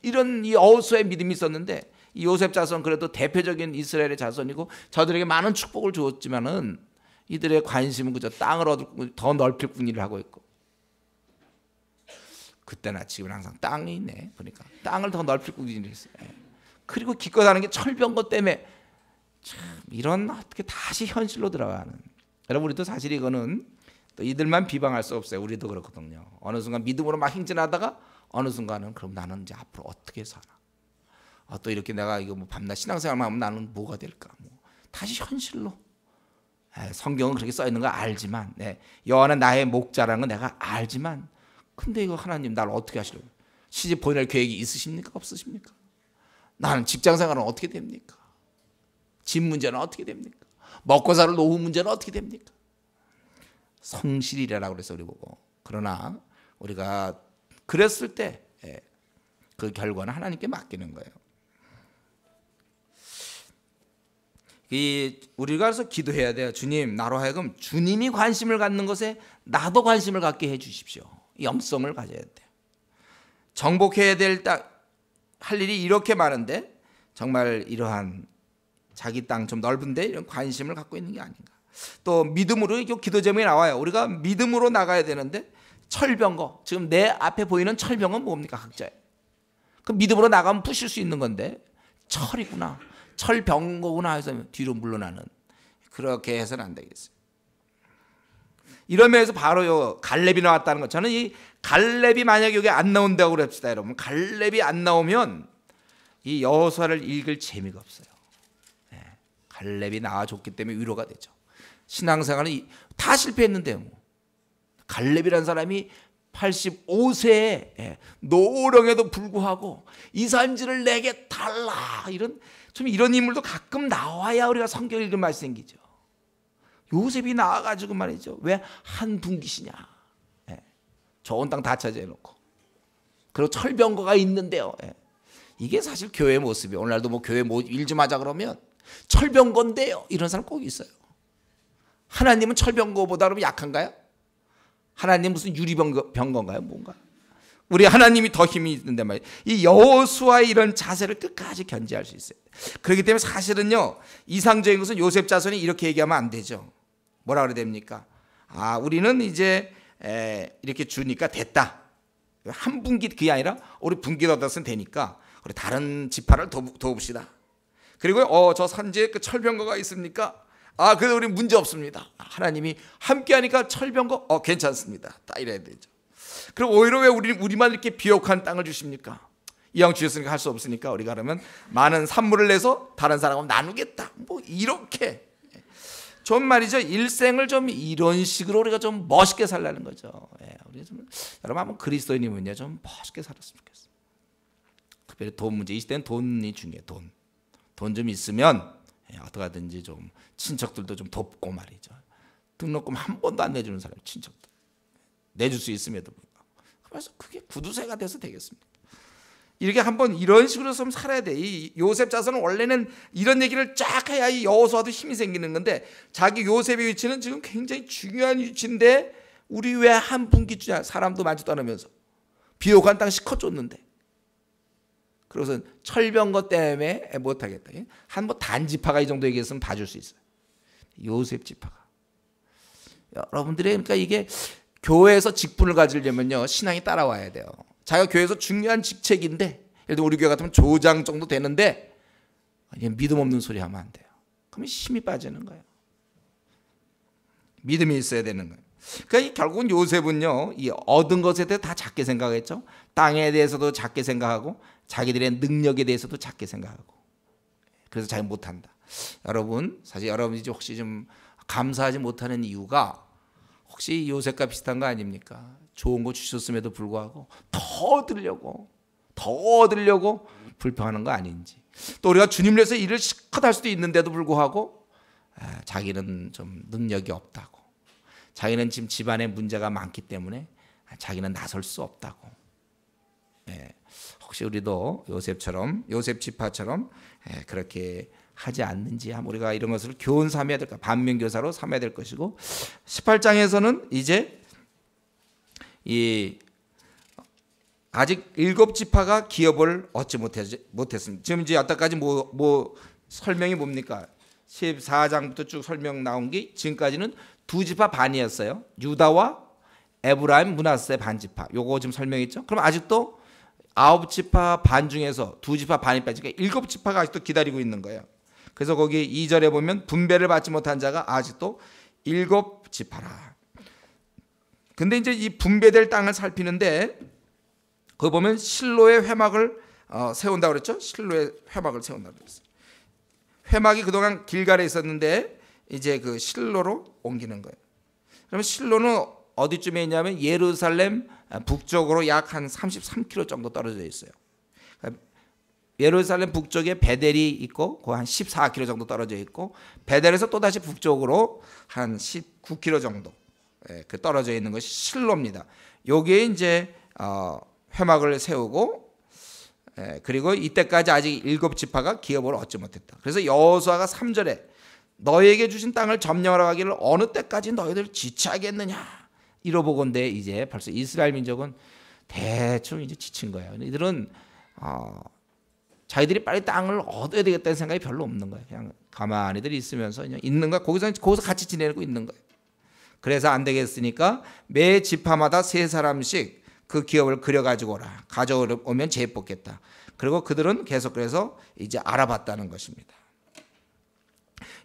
이런 이 여호수아의 믿음이 있었는데 이 요셉 자손 그래도 대표적인 이스라엘의 자손이고 저들에게 많은 축복을 주었지만은 이들의 관심은 그저 땅을 얻고 더 넓힐 뿐이를 하고 있고 그때나 지금은 항상 땅이 있네 보니까 땅을 더 넓힐 뿐이를 했어요. 그리고 기껏 하는 게 철병거 때문에 참 이런 어떻게 다시 현실로 들어가는. 여러분 우리도 사실 이거는 또 이들만 비방할 수 없어요. 우리도 그렇거든요. 어느 순간 믿음으로 막 행진하다가 어느 순간은 그럼 나는 이제 앞으로 어떻게 사나? 또 이렇게 내가 이거 뭐 밤낮 신앙생활만 하면 나는 뭐가 될까? 뭐 다시 현실로. 성경은 그렇게 써 있는 거 알지만, 여호와는 나의 목자라는 건 내가 알지만, 근데 이거 하나님 나를 어떻게 하시려고? 시집 보낼 계획이 있으십니까? 없으십니까? 나는 직장생활은 어떻게 됩니까? 집 문제는 어떻게 됩니까? 먹고 살 노후 문제는 어떻게 됩니까? 성실이라고 그래서 우리 보고. 그러나 우리가 그랬을 때 그 결과는 하나님께 맡기는 거예요. 우리가 그래서 기도해야 돼요. 주님, 나로 하여금 주님이 관심을 갖는 것에 나도 관심을 갖게 해 주십시오. 영성을 가져야 돼요. 정복해야 될 땅, 할 일이 이렇게 많은데 정말 이러한 자기 땅 좀 넓은데 이런 관심을 갖고 있는 게 아닌가. 또 믿음으로 기도 제목이 나와요. 우리가 믿음으로 나가야 되는데 철병거, 지금 내 앞에 보이는 철병은 뭡니까? 각자예요. 그 믿음으로 나가면 부실 수 있는 건데 철이구나, 철병거구나 해서 뒤로 물러나는, 그렇게 해서는 안 되겠어요. 이러면서 바로 갈렙이 나왔다는 것. 저는 이 갈렙이 만약에 여기 안 나온다고 그럽시다, 여러분. 갈렙이 안 나오면 이 여호수아를 읽을 재미가 없어요. 네. 갈렙이 나와줬기 때문에 위로가 되죠. 신앙생활은 다 실패했는데요. 뭐. 갈렙이라는 사람이 85세에 노령에도 불구하고 이 산지를 내게 달라, 이런 인물도 가끔 나와야 우리가 성경 읽을 맛이 생기죠. 요셉이 나와가지고 말이죠. 왜 한 분기시냐? 예. 좋은 땅 다 차지해놓고, 그리고 철병거가 있는데요. 예. 이게 사실 교회 모습이에요. 오늘날도 뭐 교회 일 좀 하자 그러면 철병거인데요, 이런 사람 꼭 있어요. 하나님은 철병거보다 그러면 약한가요? 하나님 무슨 유리병거인가요? 뭔가? 우리 하나님이 더 힘이 있는데 말이에요. 이 여호수아의 이런 자세를 끝까지 견지할 수 있어요. 그렇기 때문에 사실은요, 이상적인 것은 요셉 자손이 이렇게 얘기하면 안 되죠. 뭐라 그래야 됩니까? 우리는 이제 이렇게 주니까 됐다. 한 분기, 그게 아니라 우리 분기 얻었으면 되니까 우리 다른 지파를 도웁시다. 그리고 저 산지에 그 철병거가 있습니까? 그래도 우리 문제 없습니다. 하나님이 함께하니까 철병거 괜찮습니다. 딱 이래야 되죠. 그리고 오히려 왜 우리만 이렇게 비옥한 땅을 주십니까? 이왕 주셨으니까 할 수 없으니까 우리가 그러면 많은 산물을 내서 다른 사람하고 나누겠다. 뭐 이렇게 좀 말이죠. 일생을 좀 이런 식으로 우리가 좀 멋있게 살라는 거죠. 우리 여러분 한번 그리스도인이면요 좀 멋있게 살았으면 좋겠어요. 특별히 돈 문제, 이 시대는 돈이 중요해요. 돈 좀 있으면 어떻게 하든지 좀 친척들도 좀 돕고 말이죠. 등록금 한 번도 안 내주는 사람, 친척들 내줄 수 있음에도 불구하고. 그래서 그게 구두쇠가 돼서 되겠습니까? 이렇게 한번 이런 식으로 좀 살아야 돼. 이 요셉 자손은 원래는 이런 얘기를 쫙 해야 이 여호수아도 힘이 생기는 건데, 자기 요셉의 위치는 지금 굉장히 중요한 위치인데 우리 왜 한 분기 주냐? 사람도 많지도 않으면서 비옥한 땅 시커 쫓는데. 그래서 철병거 때문에 못하겠다. 한 뭐 단지파가 이 정도 얘기했으면 봐줄 수 있어요. 요셉 지파가. 여러분들이 그러니까 이게 교회에서 직분을 가지려면요 신앙이 따라와야 돼요. 자기가 교회에서 중요한 직책인데, 예를 들어 우리 교회 같으면 조장 정도 되는데 믿음 없는 소리 하면 안 돼요. 그러면 힘이 빠지는 거예요. 믿음이 있어야 되는 거예요. 그러니까 결국은 요셉은요, 이 얻은 것에 대해 다 작게 생각했죠. 땅에 대해서도 작게 생각하고 자기들의 능력에 대해서도 작게 생각하고, 그래서 잘 못한다. 여러분, 사실 여러분이 혹시 좀 감사하지 못하는 이유가 혹시 요셉과 비슷한 거 아닙니까? 좋은 거 주셨음에도 불구하고 더 얻으려고 불평하는 거 아닌지. 또 우리가 주님을 위해서 일을 실컷 할 수도 있는데도 불구하고 자기는 좀 능력이 없다고, 자기는 지금 집안에 문제가 많기 때문에 자기는 나설 수 없다고. 혹시 우리도 요셉 지파처럼 그렇게 하지 않는지 한번 우리가 이런 것을 교훈 삼아야 될까, 반면교사로 삼아야 될 것이고, 18장에서는 이제 아직 7지파가 기업을 얻지 못했습니다. 지금 이제 여태까지 뭐 설명이 뭡니까? 14장부터 쭉 설명 나온 게 지금까지는 2지파 반이었어요. 유다와 에브라임, 므낫세 반지파. 요거 지금 설명했죠. 그럼 아직도 9지파 반 중에서 2지파 반이 빠지니까 7지파가 아직도 기다리고 있는 거예요. 그래서 거기 2절에 보면 분배를 받지 못한 자가 아직도 7지파라. 근데 이제 이 분배될 땅을 살피는데, 거기 보면 실로의 회막을 세운다고 그랬죠. 실로의 회막을 세운다고 그랬어요. 회막이 그동안 길갈에 있었는데 이제 그 실로로 옮기는 거예요. 그러면 실로는 어디쯤에 있냐면 예루살렘 북쪽으로 약 한 33km 정도 떨어져 있어요. 예루살렘 북쪽에 베델이 있고 그 한 14km 정도 떨어져 있고, 베델에서 또 다시 북쪽으로 한 19km 정도 그 떨어져 있는 것이 실로입니다. 여기에 이제 회막을 세우고, 그리고 이때까지 아직 7지파가 기업을 얻지 못했다. 그래서 여호수아가 3절에 너에게 주신 땅을 점령하러 가기를 어느 때까지 너희들 지체하겠느냐 이러보건대, 이제 벌써 이스라엘 민족은 대충 이제 지친 거예요. 이들은 자기들이 빨리 땅을 얻어야 되겠다는 생각이 별로 없는 거예요. 그냥 가만히들 있으면서 그냥 있는 거야. 거기서 같이 지내고 있는 거예요. 그래서 안 되겠으니까 매 지파마다 3사람씩 그 기업을 그려가지고 오라. 가져오면 제일 뽑겠다. 그리고 그들은 계속 그래서 이제 알아봤다는 것입니다.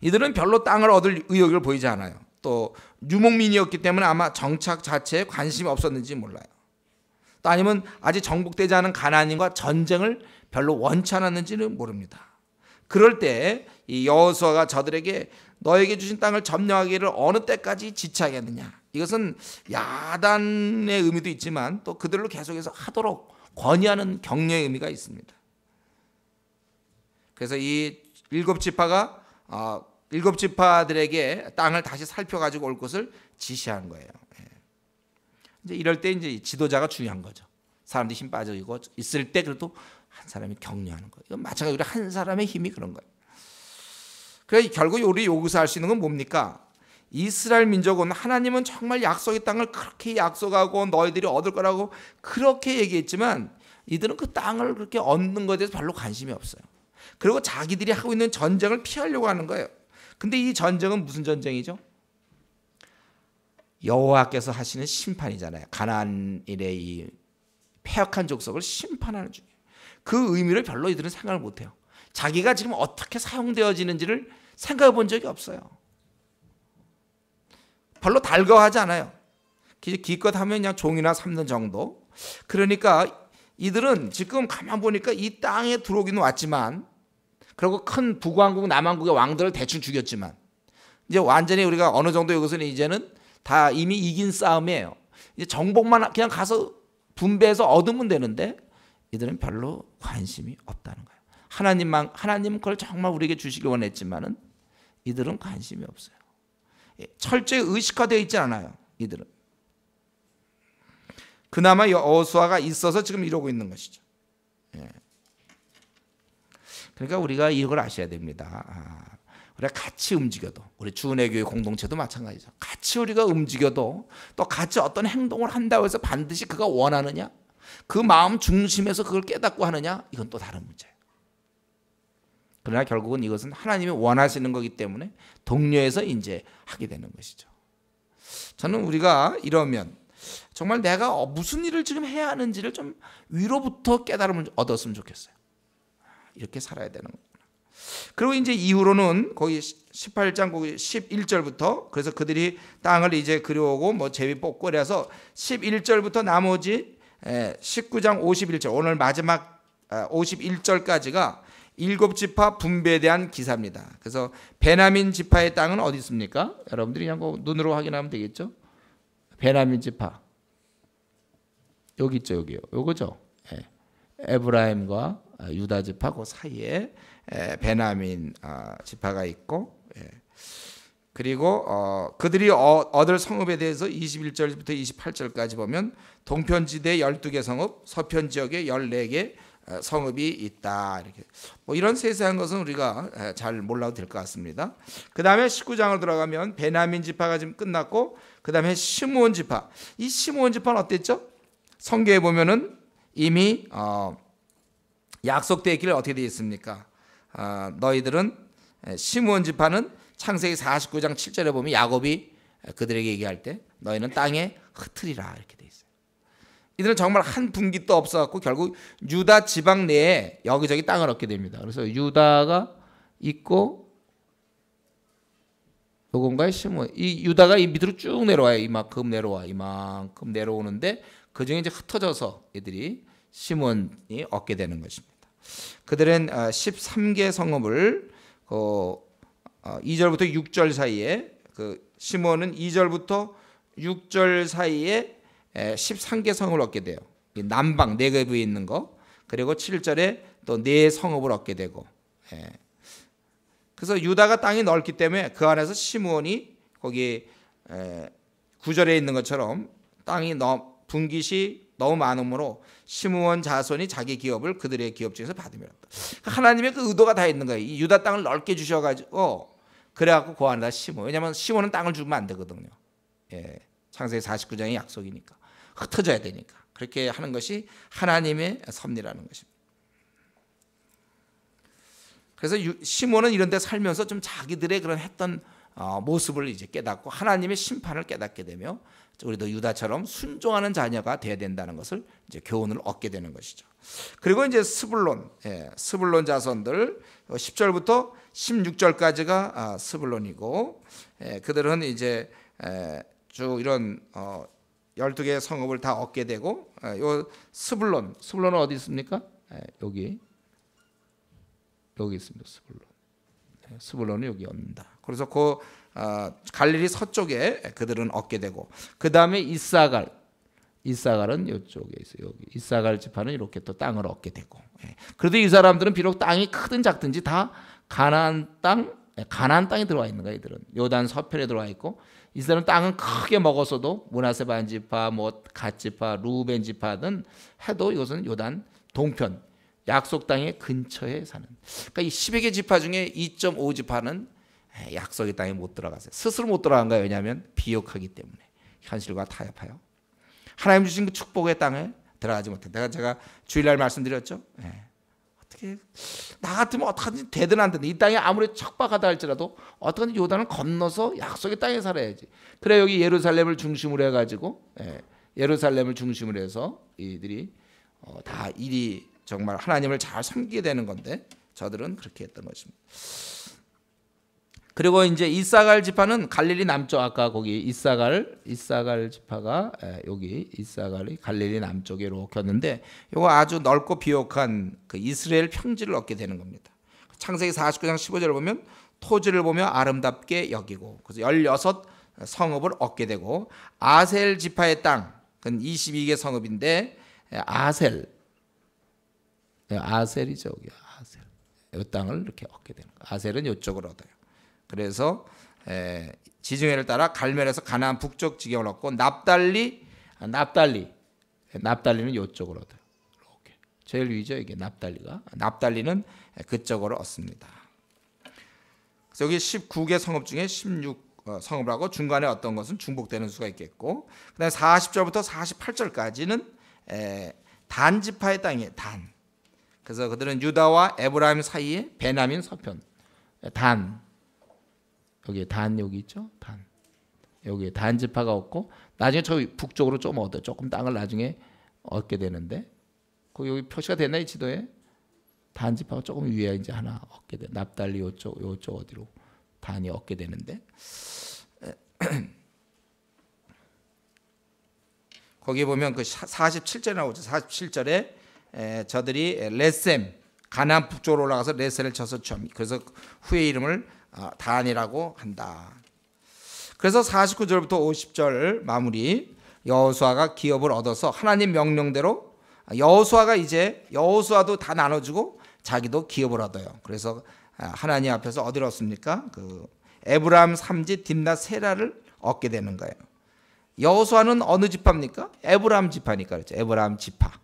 이들은 별로 땅을 얻을 의욕을 보이지 않아요. 또 유목민이었기 때문에 아마 정착 자체에 관심이 없었는지 몰라요. 또 아니면 아직 정복되지 않은 가나안인과 전쟁을 별로 원치 않았는지는 모릅니다. 그럴 때 이 여호수아가 저들에게 너에게 주신 땅을 점령하기를 어느 때까지 지체하겠느냐. 이것은 야단의 의미도 있지만 또 그들로 계속해서 하도록 권유하는 격려의 의미가 있습니다. 그래서 이 7지파가 7지파들에게 땅을 다시 살펴가지고 올 것을 지시한 거예요. 이제 이럴 때 이제 지도자가 중요한 거죠. 사람들이 힘 빠져 있을 때 그래도 한 사람이 격려하는 거예요. 이건 마찬가지로 한 사람의 힘이 그런 거예요. 그래서 결국 우리 여기서 알 수 있는 건 뭡니까? 이스라엘 민족은 하나님은 정말 약속의 땅을 그렇게 약속하고 너희들이 얻을 거라고 그렇게 얘기했지만 이들은 그 땅을 그렇게 얻는 것에 대해서 별로 관심이 없어요. 그리고 자기들이 하고 있는 전쟁을 피하려고 하는 거예요. 근데 이 전쟁은 무슨 전쟁이죠? 여호와께서 하시는 심판이잖아요. 가나안의 이 패역한 족속을 심판하는 중이에요. 그 의미를 별로 이들은 생각을 못해요. 자기가 지금 어떻게 사용되어지는지를 생각해 본 적이 없어요. 별로 달가워하지 않아요. 기껏 하면 그냥 종이나 삶는 정도. 그러니까 이들은 지금 가만 보니까 이 땅에 들어오기는 왔지만, 그리고 큰 북왕국 남왕국의 왕들을 대충 죽였지만, 이제 완전히 우리가 어느 정도 여기서는 이제는 다 이미 이긴 싸움이에요. 이제 정복만 그냥 가서 분배해서 얻으면 되는데 이들은 별로 관심이 없다는 거예요. 하나님 걸 정말 우리에게 주시길 원했지만은 이들은 관심이 없어요. 철저히 의식화되어 있지 않아요. 이들은. 그나마 여호수아가 있어서 지금 이러고 있는 것이죠. 그러니까 우리가 이걸 아셔야 됩니다. 우리가 같이 움직여도, 우리 주은혜교회 공동체도 마찬가지죠. 같이 우리가 움직여도 또 같이 어떤 행동을 한다고 해서 반드시 그가 원하느냐, 그 마음 중심에서 그걸 깨닫고 하느냐, 이건 또 다른 문제예요. 그러나 결국은 이것은 하나님이 원하시는 거기 때문에 독려해서 이제 하게 되는 것이죠. 저는 우리가 이러면 정말 내가 무슨 일을 지금 해야 하는지를 좀 위로부터 깨달음을 얻었으면 좋겠어요. 이렇게 살아야 되는 거구나. 그리고 이제 이후로는 거기 18장 거기 11절부터 그래서 그들이 땅을 이제 그려오고 뭐 제비 뽑고 그래서 11절부터 나머지 19장 51절 오늘 마지막 51절까지가 7지파 분배에 대한 기사입니다. 그래서 베냐민 지파의 땅은 어디 있습니까? 여러분들이 그냥 눈으로 확인하면 되겠죠. 베냐민 지파 여기 있죠. 여기요. 요거죠. 에브라임과 유다 지파 그 사이에 베냐민 지파가 있고, 그리고 그들이 얻을 성읍에 대해서 21절부터 28절까지 보면 동편지대 12개 성읍, 서편 지역에 14개 성읍이 있다. 이렇게 뭐 이런 세세한 것은 우리가 잘 몰라도 될 것 같습니다. 그 다음에 19장을 들어가면 베냐민 지파가 지금 끝났고, 그 다음에 시므온 지파. 이 시므온 지파는 어땠죠? 성경에 보면은 이미 약속되기를 어떻게 되어 있습니까? 너희들은 시므온 지파는 창세기 49장 7절에 보면 야곱이 그들에게 얘기할 때 너희는 땅에 흩으리라 이렇게 되어 있어요. 이들은 정말 한 분기도 없어갖고 결국 유다 지방 내에 여기저기 땅을 얻게 됩니다. 그래서 유다가 있고 요건가요? 시므온. 이 유다가 이 밑으로 쭉 내려와요. 이만큼 내려오는데 그 중에 이제 흩어져서 애들이 시므온이 얻게 되는 것입니다. 그들은 13개 성읍을 2절부터 6절 사이에 시므온은 2절부터 6절 사이에 13개 성읍을 얻게 돼요. 남방 네겝에 있는 거, 그리고 7절에 또 4성읍을 얻게 되고, 그래서 유다가 땅이 넓기 때문에 그 안에서 시므온이 거기 9절에 있는 것처럼 땅이 분깃이 너무 많으므로 시므온 자손이 자기 기업을 그들의 기업 중에서 받으며 하나님의 그 의도가 다 있는 거예요. 이 유다 땅을 넓게 주셔가지고 그래갖고 그 안에다 심어. 왜냐하면 시므온은 땅을 주면 안 되거든요. 창세기 49장의 약속이니까 흩어져야 되니까 그렇게 하는 것이 하나님의 섭리라는 것입니다. 그래서 시몬은 이런 데 살면서 좀 자기들의 그런 했던 모습을 이제 깨닫고 하나님의 심판을 깨닫게 되며 우리도 유다처럼 순종하는 자녀가 되어야 된다는 것을 이제 교훈을 얻게 되는 것이죠. 그리고 이제 스불론 자손들 10절부터 16절까지가 스불론이고, 그들은 이제 쭉 이런 12개의 성읍을 다 얻게 되고, 요 스불론은 어디 있습니까? 여기 있습니다. 스불론은 여기 얻는다. 그래서 그 갈릴리 서쪽에 그들은 얻게 되고, 그 다음에 이사갈은 이쪽에 있어요. 여기 이사갈 지파는 이렇게 또 땅을 얻게 되고. 그래도 이 사람들은 비록 땅이 크든 작든지 다 가나안 땅에 들어와 있는 거예요. 이들은 요단 서편에 들어와 있고, 이 사람 땅은 크게 먹었어도 므낫세 반지파, 갓 지파, 루벤 지파든 해도 이것은 요단 동편 약속 땅의 근처에 사는. 그러니까 이 10여 개 지파 중에 2.5 지파는 약속의 땅에 못 들어갔어요. 스스로 못 들어간 거예요. 왜냐하면 비옥하기 때문에, 현실과 타협하여 하나님 주신 그 축복의 땅에 들어가지 못해. 제가 주일날 말씀드렸죠. 어떻게 나 같으면 어떡하든지 되든 안 되든 이 땅이 아무리 척박하다 할지라도 어떻게든 요단을 건너서 약속의 땅에 살아야지. 그래 여기 예루살렘을 중심으로 해가지고 예루살렘을 중심으로 해서 이들이 다 일이 정말 하나님을 잘 섬기게 되는 건데, 저들은 그렇게 했던 것입니다. 그리고 이제 이사갈 지파는 갈릴리 남쪽, 아까 거기 이사갈 지파가 여기 이사갈이 갈릴리 남쪽에 이렇게 었는데, 이거 아주 넓고 비옥한 그 이스라엘 평지를 얻게 되는 겁니다. 창세기 49장 15절을 보면 토지를 보며 아름답게 여기고, 그래서 16 성읍을 얻게 되고, 아셀 지파의 땅, 그건 22개 성읍인데 아셀이죠. 여기 아셀. 이 땅을 이렇게 얻게 되는 거예요. 아셀은 이쪽으로 얻어요. 그래서 지중해를 따라 갈멜에서 가나안 북쪽 지경을 얻고, 납달리는 이쪽으로 얻어요. 이렇게 제일 위죠. 이게 납달리는 그쪽으로 얻습니다. 그래서 여기 19개 성읍 중에 16 성읍을 하고, 중간에 어떤 것은 중복되는 수가 있겠고, 그다음에 40절부터 48절까지는 단 지파의 땅이에요. 단. 그래서 그들은 유다와 에브라임 사이에 베냐민 서편, 여기 여기 있죠. 여기 단 지파가 없고, 나중에 저 북쪽으로 좀 얻어, 조금 땅을 나중에 얻게 되는데, 여기 표시가 됐나 이 지도에? 단 지파가 조금 위에 이제 하나 얻게 돼. 납달리 요쪽 어디로 단이 얻게 되는데, 거기 보면 그 47절에 나오죠. 47절에 저들이 레셈, 가나안 북쪽으로 올라가서 레셈을 쳐서 그래서 후의 이름을 단이라고 한다. 그래서 49절부터 50절 마무리, 여호수아가 기업을 얻어서 하나님 명령대로 여호수아도 다 나눠주고 자기도 기업을 얻어요. 그래서 하나님 앞에서 어디를 얻습니까? 그 에브라임 삼지 딥낫 세라를 얻게 되는 거예요. 여호수아는 어느 지파입니까? 에브라임 지파니까 그렇죠. 에브라임 지파.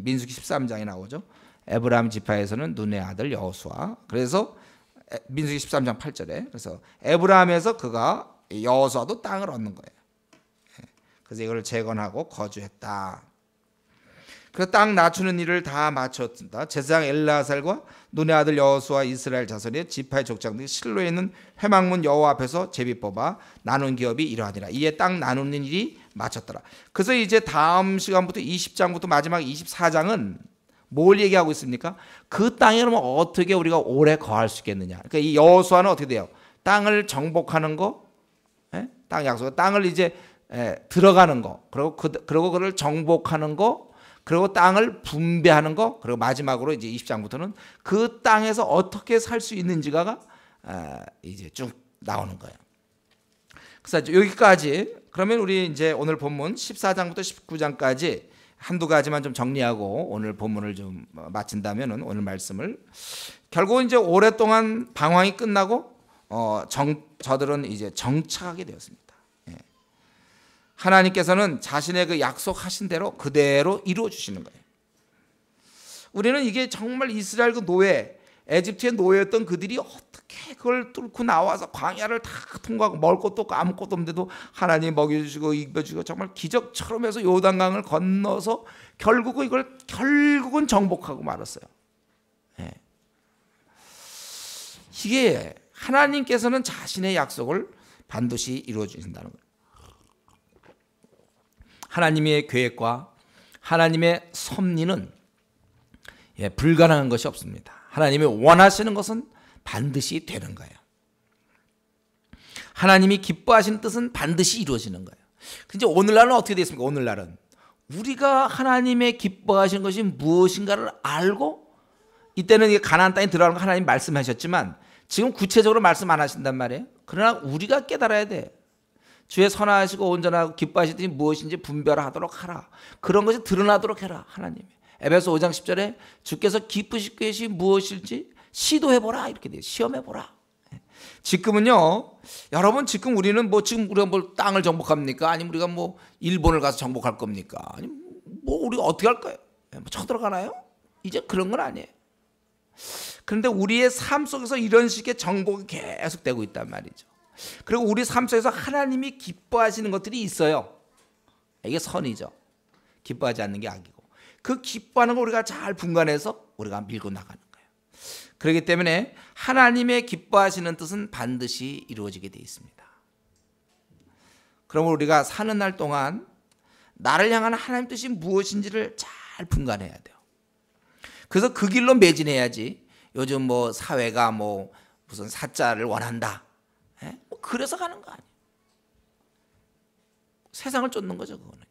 민수기 13장에 나오죠. 에브라임 지파에서는 눈의 아들 여호수아. 그래서 민수기 13장 8절에 그래서 에브라임에서 그가 여호수아도 땅을 얻는 거예요. 그래서 이걸 재건하고 거주했다. 그래서 땅 낮추는 일을 다 마쳤다. 제사장 엘르아살과 눈의 아들 여호수아 이스라엘 자손의 지파의 족장들이 실로에 있는 회막문 여호와 앞에서 제비 뽑아 나눈 기업이 이러하니라. 이에 땅 나누는 일이 마쳤더라. 그래서 이제 다음 시간부터 20장부터 마지막 24장은 뭘 얘기하고 있습니까? 그 땅에 그러면 어떻게 우리가 오래 거할 수 있겠느냐. 그러니까 이 여호수아는 어떻게 돼요? 땅을 정복하는 거, 땅 약속, 땅을 이제 들어가는 거, 그리고 그걸 정복하는 거, 그리고 땅을 분배하는 거, 그리고 마지막으로 이제 20장부터는 그 땅에서 어떻게 살 수 있는지가 이제 쭉 나오는 거예요. 그래서 여기까지. 그러면 우리 이제 오늘 본문 14장부터 19장까지 한두 가지만 좀 정리하고 오늘 본문을 좀 마친다면은 오늘 말씀을, 결국 이제 오랫동안 방황이 끝나고 저들은 이제 정착하게 되었습니다. 하나님께서는 자신의 그 약속하신 대로 그대로 이루어 주시는 거예요. 우리는 이게 정말 이스라엘 그 노예, 에집트의 노예였던 그들이 어떻게 그걸 뚫고 나와서 광야를 다 통과하고 먹을 것도 없고 아무것도 없는데도 하나님이 먹여주시고 입혀주시고 정말 기적처럼 해서 요단강을 건너서 결국은 정복하고 말았어요. 이게 하나님께서는 자신의 약속을 반드시 이루어 주신다는 거예요. 하나님의 계획과 하나님의 섭리는 불가능한 것이 없습니다. 하나님이 원하시는 것은 반드시 되는 거예요. 하나님이 기뻐하시는 뜻은 반드시 이루어지는 거예요. 근데 오늘날은 어떻게 되겠습니까? 오늘날은 우리가 하나님의 기뻐하시는 것이 무엇인가를 알고, 이때는 이 가나안 땅에 들어가는 거 하나님 말씀하셨지만 지금 구체적으로 말씀 안 하신단 말이에요. 그러나 우리가 깨달아야 돼. 주의 선하시고 온전하고 기뻐하시는 뜻이 무엇인지 분별하도록 하라. 그런 것이 드러나도록 해라. 하나님. 에베소 5장 10절에 주께서 기쁘실 것이 무엇일지 시도해보라. 이렇게 돼요. 시험해보라. 지금은요, 여러분, 지금 우리는 지금 우리가 땅을 정복합니까? 아니면 우리가 일본을 가서 정복할 겁니까? 아니면 우리가 어떻게 할까요? 쳐들어가나요? 이제 그런 건 아니에요. 그런데 우리의 삶 속에서 이런 식의 정복이 계속되고 있단 말이죠. 그리고 우리 삶 속에서 하나님이 기뻐하시는 것들이 있어요. 이게 선이죠. 기뻐하지 않는 게 악이고, 그 기뻐하는 걸 우리가 잘 분간해서 우리가 밀고 나가는 거예요. 그렇기 때문에 하나님의 기뻐하시는 뜻은 반드시 이루어지게 되어 있습니다. 그러면 우리가 사는 날 동안 나를 향한 하나님 뜻이 무엇인지를 잘 분간해야 돼요. 그래서 그 길로 매진해야지. 요즘 사회가 무슨 사자를 원한다, 그래서 가는 거 아니에요. 세상을 쫓는 거죠. 그거는요.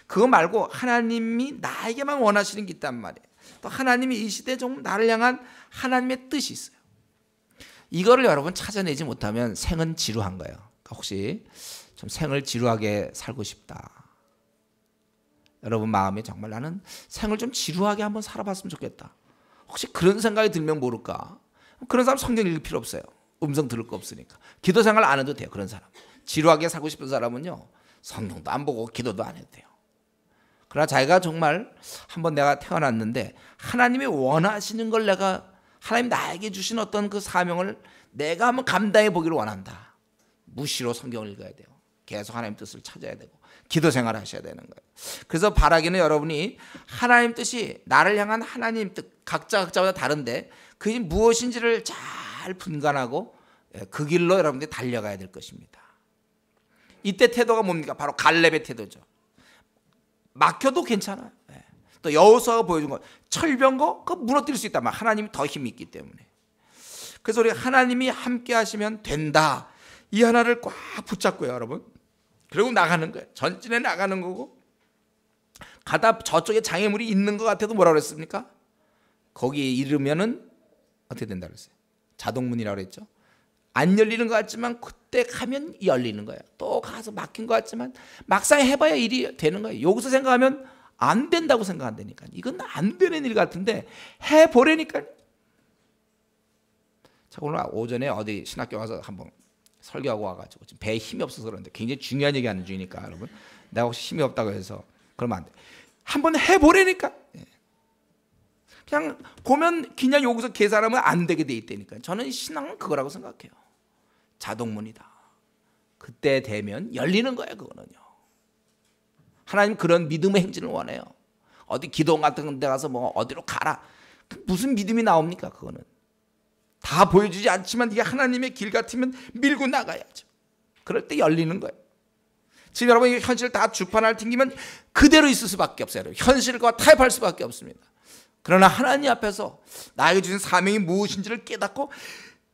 그거 말고 하나님이 나에게만 원하시는 게 있단 말이에요. 또 하나님이 이 시대에 좀 나를 향한 하나님의 뜻이 있어요. 이거를 여러분 찾아내지 못하면 생은 지루한 거예요. 그러니까 혹시 좀 생을 지루하게 살고 싶다, 여러분 마음에 정말 나는 생을 좀 지루하게 한번 살아봤으면 좋겠다, 혹시 그런 생각이 들면 모를까? 그런 사람 성경 읽을 필요 없어요. 음성 들을 거 없으니까. 기도 생활 안 해도 돼요. 그런 사람. 지루하게 살고 싶은 사람은요, 성경도 안 보고 기도도 안 해도 돼요. 그러나 자기가 정말 한번 내가 태어났는데 하나님이 원하시는 걸 하나님 나에게 주신 어떤 그 사명을 내가 한번 감당해 보기를 원한다. 무시로 성경을 읽어야 돼요. 계속 하나님 뜻을 찾아야 되고 기도 생활을 하셔야 되는 거예요. 그래서 바라기는 여러분이 하나님 뜻이 나를 향한 하나님 뜻, 각자마다 다른데 그게 무엇인지를 잘 분간하고 그 길로 여러분들이 달려가야 될 것입니다. 이때 태도가 뭡니까? 바로 갈렙의 태도죠. 막혀도 괜찮아요. 또 여호수아가 보여준 것, 철병거 그거 무너뜨릴 수 있다. 하나님이 더 힘이 있기 때문에. 그래서 우리 하나님이 함께 하시면 된다, 이 하나를 꽉 붙잡고요, 여러분. 그리고 나가는 거예요. 전진해 나가는 거고, 가다 저쪽에 장애물이 있는 것 같아도 뭐라고 그랬습니까? 거기에 이르면은 어떻게 된다 그랬어요? 자동문이라고 그랬죠. 안 열리는 것 같지만 그때 가면 열리는 거예요. 또 가서 막힌 것 같지만 막상 해봐야 일이 되는 거예요. 여기서 생각하면 안 된다고 생각한다니까. 이건 안 되는 일 같은데 해보라니까. 자, 오늘 오전에 어디 신학교 가서 한번 설교하고 와가지고 지금 배에 힘이 없어서 그런데 굉장히 중요한 얘기 하는 중이니까 여러분, 내가 혹시 힘이 없다고 해서 그러면 안 돼. 한번 해보라니까. 그냥 보면 그냥 여기서 계산하면 안 되게 돼 있다니까. 저는 신앙은 그거라고 생각해요. 자동문이다. 그때 되면 열리는 거예요. 그거는요. 하나님 그런 믿음의 행진을 원해요. 어디 기도 같은 데 가서 어디로 가라, 무슨 믿음이 나옵니까? 그거는 다 보여주지 않지만 이게 하나님의 길 같으면 밀고 나가야죠. 그럴 때 열리는 거예요. 지금 여러분 이 현실 다 주판을 튕기면 그대로 있을 수밖에 없어요. 현실과 타협할 수밖에 없습니다. 그러나 하나님 앞에서 나에게 주신 사명이 무엇인지를 깨닫고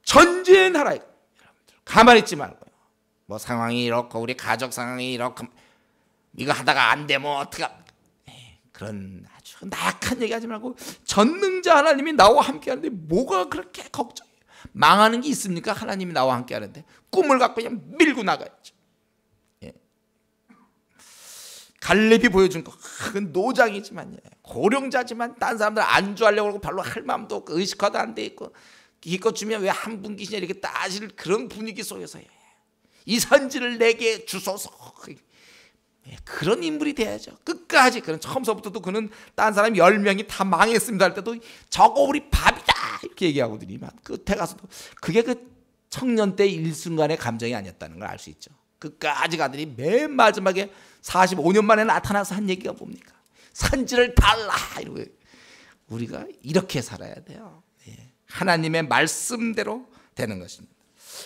전진하라. 가만히 있지 말고요. 상황이 이렇고 우리 가족 상황이 이렇고 이거 하다가 안 되면 어떡하, 그런 아주 나약한 얘기하지 말고 전능자 하나님이 나와 함께 하는데 뭐가 그렇게 걱정해요? 망하는 게 있습니까? 하나님이 나와 함께 하는데 꿈을 갖고 그냥 밀고 나가야죠. 갈렙이 보여준 거, 그건 노장이지만 고령자지만 딴 사람들 안주하려고 그러고 별로 할 마음도 없고 의식화도 안 돼 있고 기껏 주면 왜 한 분 계시냐 이렇게 따질 그런 분위기 속에서 이 선지를 내게 주소서, 그런 인물이 돼야죠. 끝까지. 그는 처음서부터도 그는 딴 사람 10명이 다 망했습니다 할 때도 저거 우리 밥이다 이렇게 얘기하거든요. 끝에 가서도 그게 그 청년 때 일순간의 감정이 아니었다는 걸 알 수 있죠. 끝까지 가더니 맨 마지막에 45년 만에 나타나서 한 얘기가 뭡니까? 선지를 달라 이러고. 우리가 이렇게 살아야 돼요. 하나님의 말씀대로 되는 것입니다.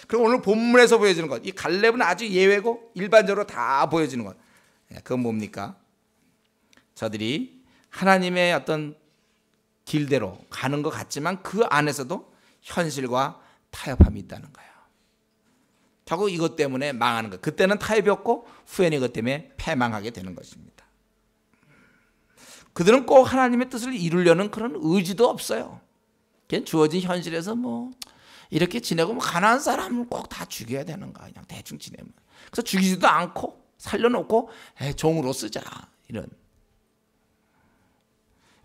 그리고 오늘 본문에서 보여지는 것, 이 갈렙은 아주 예외고 일반적으로 다 보여지는 것, 그건 뭡니까? 저들이 하나님의 어떤 길대로 가는 것 같지만 그 안에서도 현실과 타협함이 있다는 거예요. 결국 이것 때문에 망하는 것. 그때는 타협이 없고 후에는 이것 때문에 패망하게 되는 것입니다. 그들은 꼭 하나님의 뜻을 이루려는 그런 의지도 없어요. 그냥 주어진 현실에서 뭐 이렇게 지내고 뭐 가난한 사람을 꼭 다 죽여야 되는가, 그냥 대충 지내면. 그래서 죽이지도 않고 살려놓고 종으로 쓰자, 이런.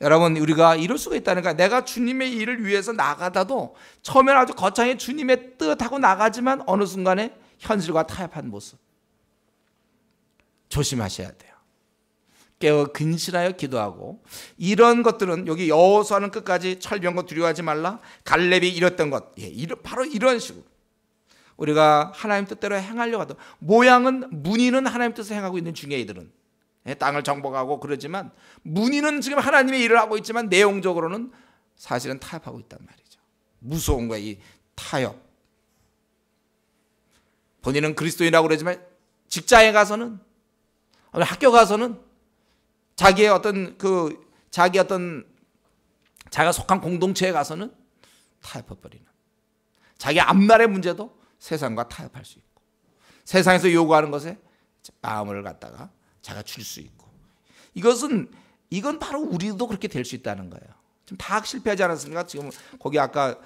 여러분, 우리가 이럴 수가 있다는 거야. 내가 주님의 일을 위해서 나가다도 처음에는 아주 거창히 주님의 뜻하고 나가지만 어느 순간에 현실과 타협한 모습, 조심하셔야 돼요. 깨어 근신하여 기도하고, 이런 것들은 여기 여호수아는 끝까지 철병거 두려워하지 말라, 갈렙이 이랬던 것, 바로 이런 식으로 우리가 하나님 뜻대로 행하려고 하던, 모양은 문의는 하나님 뜻을 행하고 있는 중에 이들은 땅을 정복하고 그러지만, 문의는 지금 하나님의 일을 하고 있지만 내용적으로는 사실은 타협하고 있단 말이죠. 무서운 거야, 이 타협. 본인은 그리스도인이라고 그러지만 직장에 가서는, 학교 가서는 자기가 속한 공동체에 가서는 타협해버리는, 자기 앞날의 문제도 세상과 타협할 수 있고, 세상에서 요구하는 것에 마음을 갖다가 자기가 줄 수 있고, 이건 바로 우리도 그렇게 될 수 있다는 거예요. 지금 다 실패하지 않았습니까? 지금 거기 아까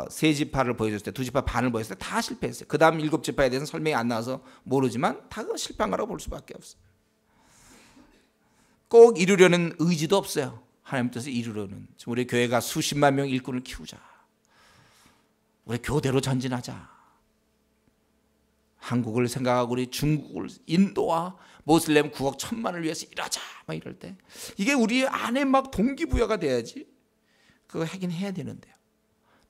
세 지파를 보여줬을 때, 두 지파 반을 보여줬을 때 다 실패했어요. 그 다음 7지파에 대해서는 설명이 안 나와서 모르지만 다 실패한 거라고 볼 수밖에 없어요. 꼭 이루려는 의지도 없어요. 하나님 뜻을 이루려는. 지금 우리 교회가 수십만 명 일꾼을 키우자, 우리 교대로 전진하자, 한국을 생각하고 우리 중국을, 인도와 모슬렘 9억 1천만을 위해서 일하자, 막 이럴 때 이게 우리 안에 막 동기부여가 돼야지 그거 하긴 해야 되는데요.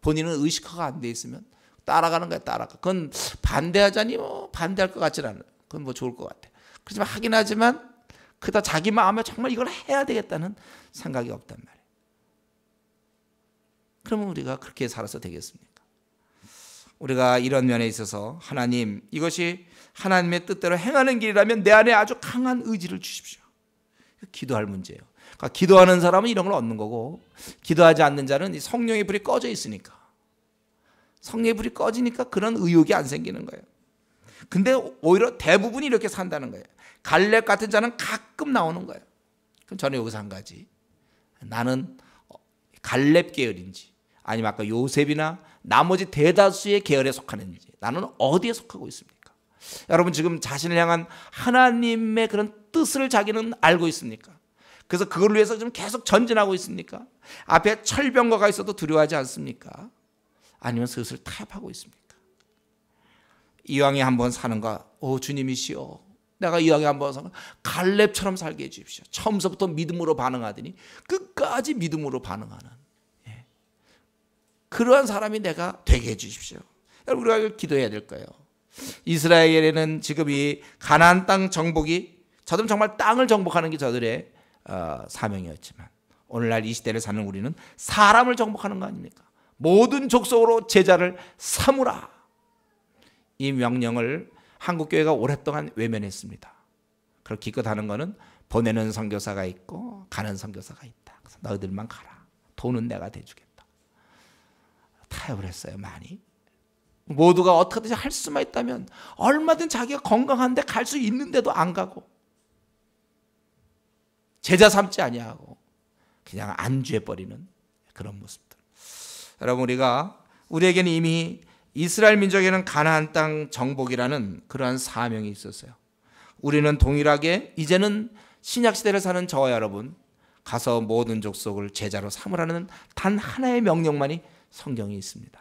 본인은 의식화가 안 돼 있으면 따라가는 거야, 따라가. 그건 반대하자니 뭐 반대할 것 같지는 않아요. 그건 뭐 좋을 것 같아. 그렇지만 하긴 하지만 그다 자기 마음에 정말 이걸 해야 되겠다는 생각이 없단 말이에요. 그러면 우리가 그렇게 살아서 되겠습니까? 우리가 이런 면에 있어서 하나님, 이것이 하나님의 뜻대로 행하는 길이라면 내 안에 아주 강한 의지를 주십시오. 기도할 문제예요. 그러니까 기도하는 사람은 이런 걸 얻는 거고, 기도하지 않는 자는 성령의 불이 꺼져 있으니까, 성령의 불이 꺼지니까 그런 의욕이 안 생기는 거예요. 근데 오히려 대부분이 이렇게 산다는 거예요. 갈렙 같은 자는 가끔 나오는 거예요. 그럼 저는 여기서 한 가지, 나는 갈렙 계열인지 아니면 아까 요셉이나 나머지 대다수의 계열에 속하는지, 나는 어디에 속하고 있습니까? 여러분, 지금 자신을 향한 하나님의 그런 뜻을 자기는 알고 있습니까? 그래서 그걸 위해서 좀 계속 전진하고 있습니까? 앞에 철병거가 있어도 두려워하지 않습니까? 아니면 슬슬 타협하고 있습니까? 이왕에 한번 사는 거, 주님이시여, 내가 이왕에 한번 사는 갈렙처럼 살게 해주십시오. 처음서부터 믿음으로 반응하더니 끝까지 믿음으로 반응하는, 그러한 사람이 내가 되게 해주십시오. 여러분, 우리가 기도해야 될 거예요. 이스라엘에는 지금 이 가나안 땅 정복이, 저들은 정말 땅을 정복하는 게 저들의 사명이었지만, 오늘날 이 시대를 사는 우리는 사람을 정복하는 거 아닙니까? 모든 족속으로 제자를 삼으라, 이 명령을 한국교회가 오랫동안 외면했습니다. 그렇게 기껏 하는 거는 보내는 선교사가 있고 가는 선교사가 있다. 그래서 너희들만 가라, 돈은 내가 대주겠다. 타협을 했어요, 많이. 모두가 어떻게든지 할 수만 있다면 얼마든 자기가 건강한데 갈 수 있는데도 안 가고, 제자 삼지 아니하고 그냥 안주해버리는 그런 모습들. 여러분, 우리에게는 이미 이스라엘 민족에는 가나안 땅 정복이라는 그러한 사명이 있었어요. 우리는 동일하게 이제는 신약시대를 사는 저와 여러분, 가서 모든 족속을 제자로 삼으라는 단 하나의 명령만이 성경에 있습니다.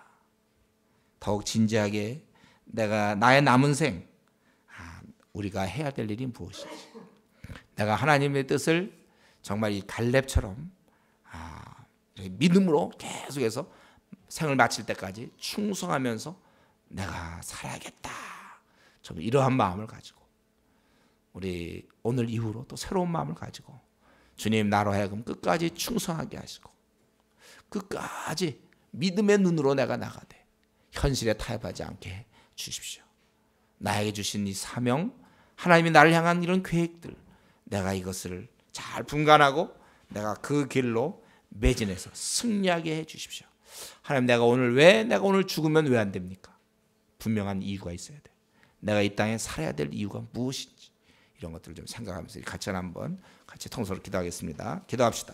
더욱 진지하게 나의 남은 생, 우리가 해야 될 일이 무엇이지? 내가 하나님의 뜻을 정말 이 갈렙처럼 믿음으로 계속해서 생을 마칠 때까지 충성하면서 내가 살아야겠다, 좀 이러한 마음을 가지고, 우리 오늘 이후로 또 새로운 마음을 가지고 주님, 나로 하여금 끝까지 충성하게 하시고 끝까지 믿음의 눈으로 내가 나가되 현실에 타협하지 않게 해 주십시오. 나에게 주신 이 사명, 하나님이 나를 향한 이런 계획들, 내가 이것을 잘 분간하고 내가 그 길로 매진해서 승리하게 해 주십시오. 하나님, 내가 오늘 죽으면 왜 안 됩니까? 분명한 이유가 있어야 돼. 내가 이 땅에 살아야 될 이유가 무엇인지 이런 것들을 좀 생각하면서 같이 한번 같이 통성으로 기도하겠습니다. 기도합시다.